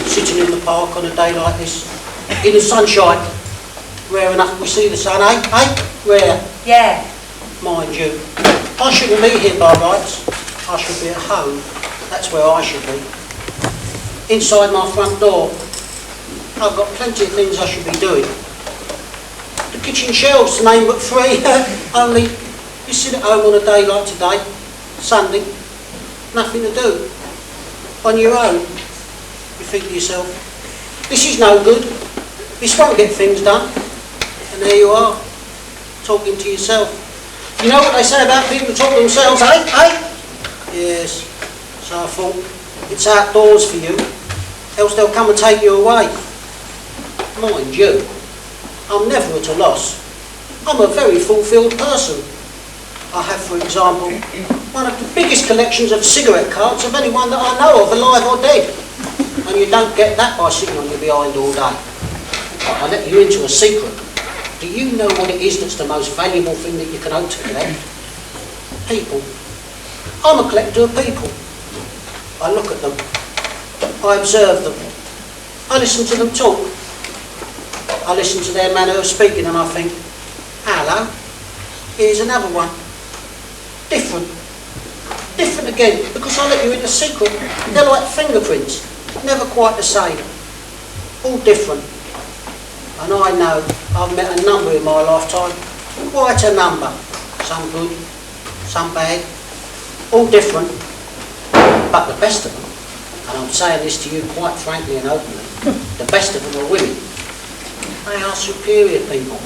Sitting in the park on a day like this. In the sunshine. Rare enough we see the sun, eh? Rare. Yeah. Mind you, I shouldn't be here by rights. I should be at home. That's where I should be. Inside my front door. I've got plenty of things I should be doing. The kitchen shelves, name but three. Only you sit at home on a day like today, Sunday, nothing to do. On your own. You think to yourself, this is no good. This won't get things done. And there you are, talking to yourself. You know what they say about people who talk to themselves, eh? Yes. So I thought, it's outdoors for you, else they'll come and take you away. Mind you, I'm never at a loss. I'm a very fulfilled person. I have, for example, one of the biggest collections of cigarette cards of anyone that I know of, alive or dead. And you don't get that by sitting on your behind all day. I let you into a secret. Do you know what it is that's the most valuable thing that you can hope to collect? People. I'm a collector of people. I look at them. I observe them. I listen to them talk. I listen to their manner of speaking and I think, hello, here's another one. Different. Different again, because I let you in a secret. They're like fingerprints. Never quite the same. All different. And I know I've met a number in my lifetime, quite a number. Some good, some bad, all different. But the best of them, and I'm saying this to you quite frankly and openly, the best of them are women. They are superior people.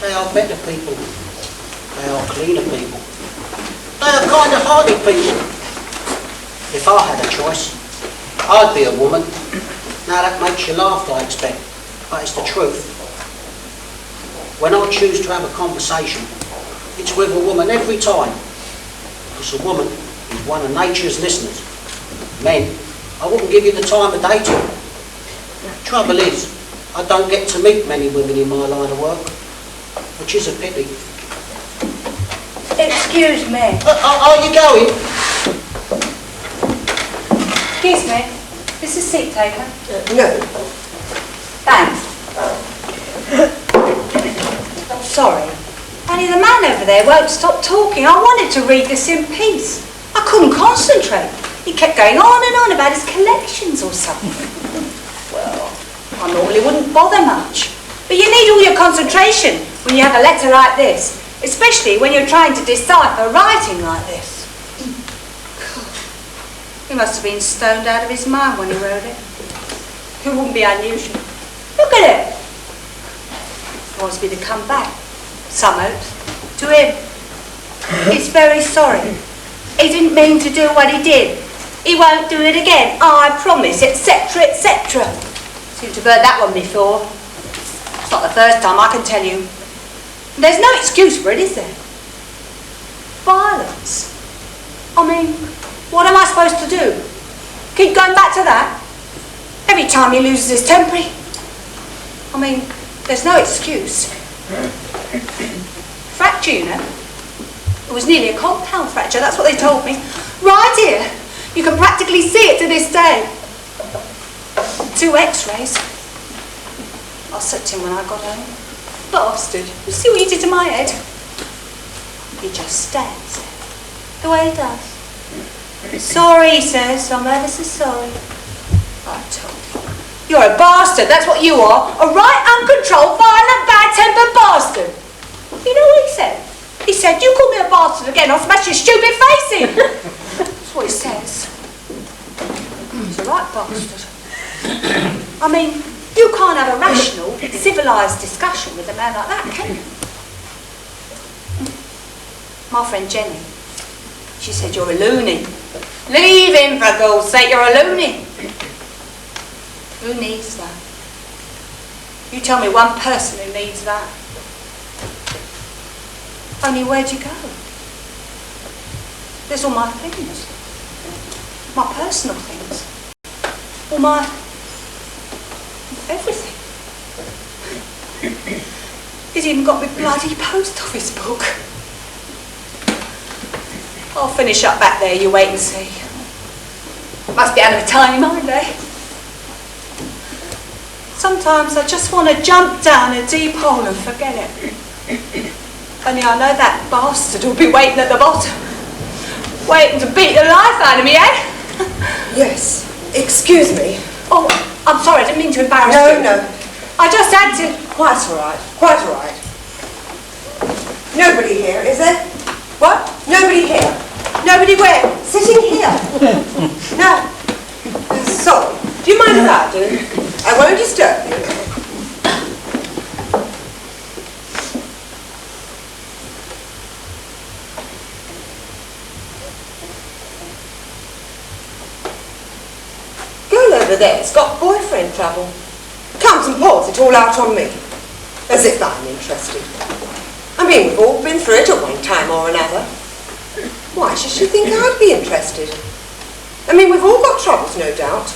They are better people. They are cleaner people. They are kind-hearted people. If I had a choice, I'd be a woman. Now that makes you laugh, I expect. But it's the truth. When I choose to have a conversation, it's with a woman every time. Because a woman is one of nature's listeners. Men, I wouldn't give you the time of day to. Trouble is, I don't get to meet many women in my line of work, which is a pity. Excuse me. Are you going? Excuse me. This is seat taker. No. Thanks. I'm sorry. Only the man over there won't stop talking. I wanted to read this in peace. I couldn't concentrate. He kept going on and on about his collections or something. Well, I normally wouldn't bother much. But you need all your concentration when you have a letter like this, especially when you're trying to decipher writing like this. He must have been stoned out of his mind when he wrote it. It wouldn't be unusual. Look at it. He wants me to come back. Some hopes. To him. He's very sorry. He didn't mean to do what he did. He won't do it again. I promise, etc., etc. Seem to have heard that one before. It's not the first time, I can tell you. There's no excuse for it, is there? Violence. I mean, what am I supposed to do? Keep going back to that? Every time he loses his temper. I mean, there's no excuse. Fracture, you know. It was nearly a compound fracture, that's what they told me. Right here. You can practically see it to this day. 2 x-rays. I said to him when I got home, bastard, you see what you did to my head? He just stands there, the way he does. Sorry, he says, I'm ever so sorry. I told him, you're a bastard, that's what you are. A right uncontrolled, violent, bad-tempered bastard. You know what he said? He said, you call me a bastard again, I'll smash your stupid face in. That's what he says. He's a right bastard. I mean, you can't have a rational, civilised discussion with a man like that, can you? My friend Jenny, she said, you're a loony. Leave him, for God's sake, you're a loony. Who needs that? You tell me one person who needs that. Only where'd you go? There's all my things. My personal things. All my... everything. He's even got my bloody post office book. I'll finish up back there, you wait and see. Must be out of a tiny mind, eh? Sometimes I just want to jump down a deep hole and forget it. Only I know that bastard will be waiting at the bottom. Waiting to beat the life out of me, eh? Yes. Excuse me. Oh, I'm sorry, I didn't mean to embarrass you. No. I just had to... Quite all right. Quite all right. Nobody here, is there? What? Nobody here. Nobody where? Sitting here. No. Sorry. Do you mind if I do? I won't disturb you. Girl over there's got boyfriend trouble. Comes and pours it all out on me. As if I'm interested. I mean, we've all been through it at one time or another. Why should she think I'd be interested? I mean, we've all got troubles, no doubt.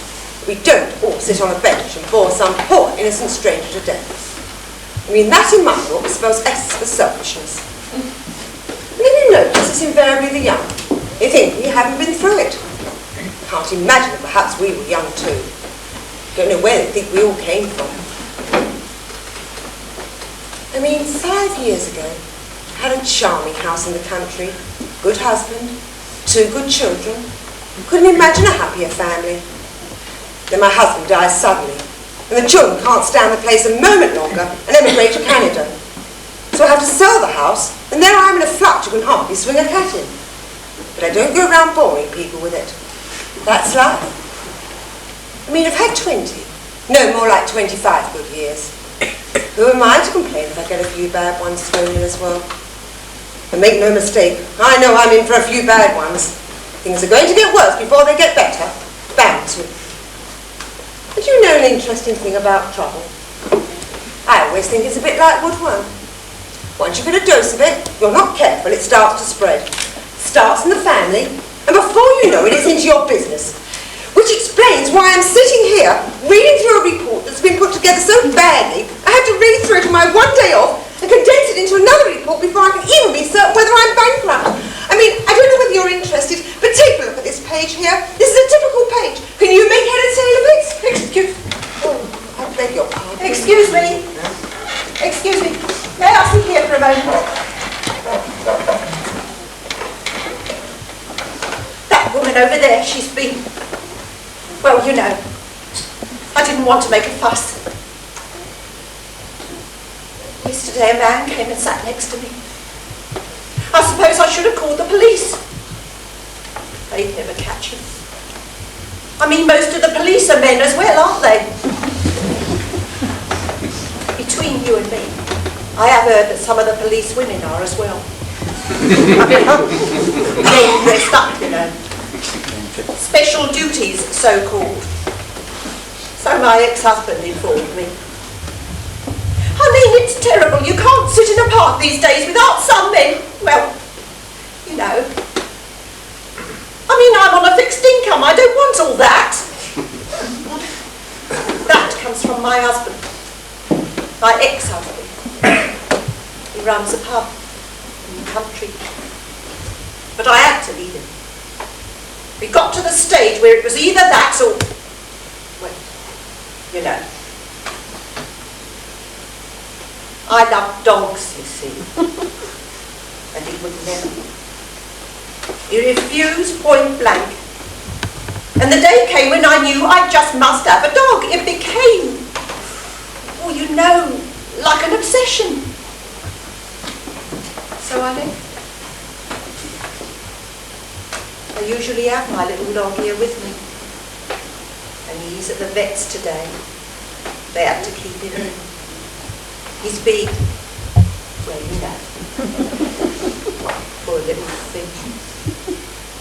We don't all sit on a bench and bore some poor innocent stranger to death. I mean, that in my book spells S for selfishness. And if you notice, it's invariably the young. They think we haven't been through it. Can't imagine that perhaps we were young too. Don't know where they think we all came from. I mean, 5 years ago, I had a charming house in the country, good husband, 2 good children. Couldn't imagine a happier family. Then my husband dies suddenly, and the children can't stand the place a moment longer and emigrate to Canada. So I have to sell the house, and there I am in a flat you can hardly swing a cat in. But I don't go around boring people with it. That's life. I mean, I've had 20. No, more like 25 good years. Who am I to complain if I get a few bad ones thrown in as well? And make no mistake, I know I'm in for a few bad ones. Things are going to get worse before they get better. Bound to. But you know an interesting thing about trouble? I always think it's a bit like woodworm. Once you've had a dose of it, you're not careful, it starts to spread. Starts in the family, and before you know it, it's into your business. Which explains why I'm sitting here, reading through a report that's been put together so badly, I had to read through it on my one day off and condense it into another report before I can even be certain whether I'm bankrupt. I mean, I don't know whether you're interested, but take a look at this page here. This is a typical page. Can you make head and tail of it? I beg your pardon. Excuse me. Excuse me. May I sit here for a moment? That woman over there, she's been... Well, you know, I didn't want to make a fuss. Yesterday a man came and sat next to me. I suppose I should have called the police. They'd never catch him. I mean, most of the police are men as well, aren't they? Between you and me, I have heard that some of the police women are as well. Men dressed up, you know. Special duties, so-called. So my ex-husband informed me. I mean, it's terrible. You can't sit in a park these days without some men, well, you know. I mean, I'm on a fixed income. I don't want all that. That comes from my husband, my ex-husband. He runs a pub in the country. But I had to leave him. We got to the stage where it was either that or, well, you know. I love dogs, you see. And he would never. He refused point blank. And the day came when I knew I just must have a dog. It became, well, you know, like an obsession. So I left. I usually have my little dog here with me. And he's at the vet's today. They have to keep him in. He's big. Well, you know. Poor little thing.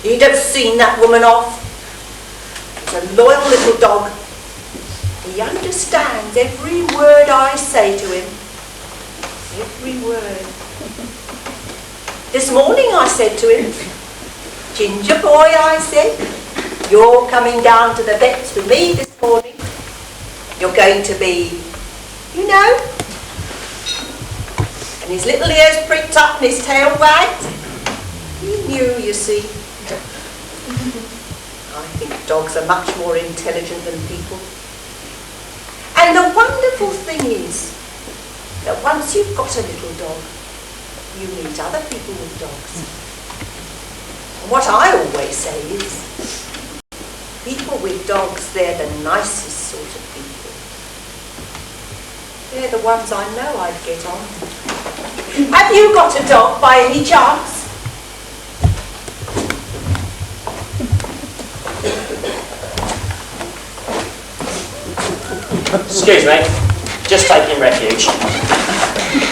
He'd have seen that woman off. He's a loyal little dog. He understands every word I say to him. Every word. This morning I said to him, Ginger boy, I said, you're coming down to the vets with me this morning. You're going to be, you know. And his little ears pricked up and his tail wagged. He knew, you see. I think dogs are much more intelligent than people. And the wonderful thing is that once you've got a little dog, you meet other people with dogs. And what I always say is, people with dogs, they're the nicest sort of people. They're the ones I know I'd get on. Have you got a dog by any chance? Excuse me, just taking refuge.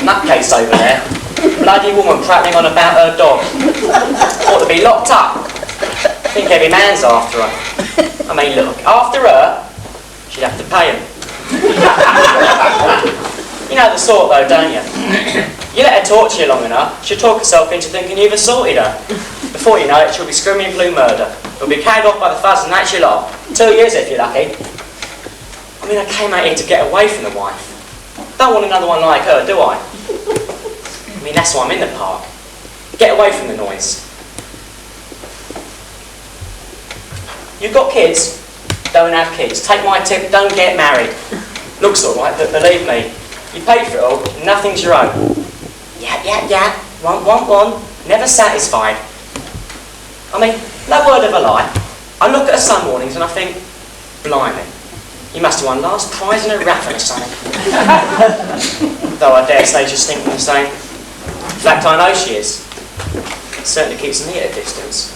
Nutcase over there. Bloody woman prattling on about her dog. Ought to be locked up. I think every man's after her. I mean, look, after her, she'd have to pay him. You know the sort though, don't you? You let her talk to you long enough, she'll talk herself into thinking you've assaulted her. Before you know it, she'll be screaming blue murder. You'll be carried off by the fuzz and that's your lot. 2 years if you're lucky. I mean, I came out here to get away from the wife. Don't want another one like her, do I? I mean, that's why I'm in the park. Get away from the noise. You've got kids? Don't have kids. Take my tip, don't get married. Looks alright, but believe me, you pay for it all, nothing's your own. Yap, want, never satisfied. I mean, no word of a lie. I look at her some mornings and I think, blimey, you must have won last prize in a raffle or something. Though I dare say she's thinking the same. In fact, I know she is. It certainly keeps me at a distance.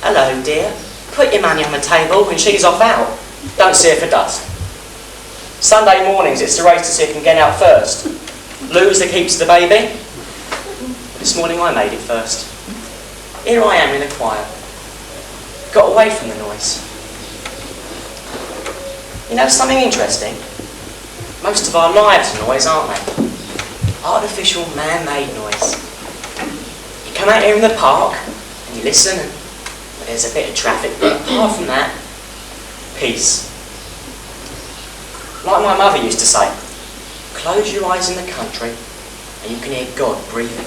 Hello, dear. Put your money on the table when she's off out. Don't see her for dust. Sunday mornings, it's the race to see who can get out first. Loser keeps the baby. But this morning I made it first. Here I am in the quiet. Got away from the noise. You know something interesting? Most of our lives are noise, aren't they? artificial man-made noise. You come out here in the park and you listen, and there's a bit of traffic, but apart from that, peace. Like my mother used to say, close your eyes in the country and you can hear God breathing.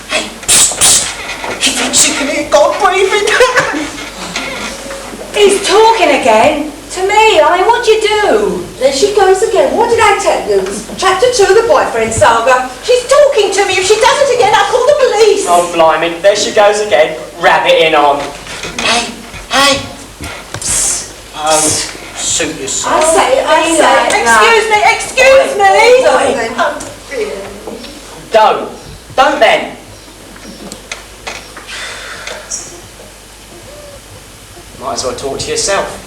Hey, he thinks you can hear God breathing. He's talking again. To me, I mean, what do you do? There she goes again. What did I tell you? Chapter 2 of the boyfriend saga. She's talking to me. If she does it again, I'll call the police. Oh, blimey, there she goes again, rabbiting on. Hey, hey. Oh, suit yourself. I say. Excuse me. Don't then. Might as well talk to yourself.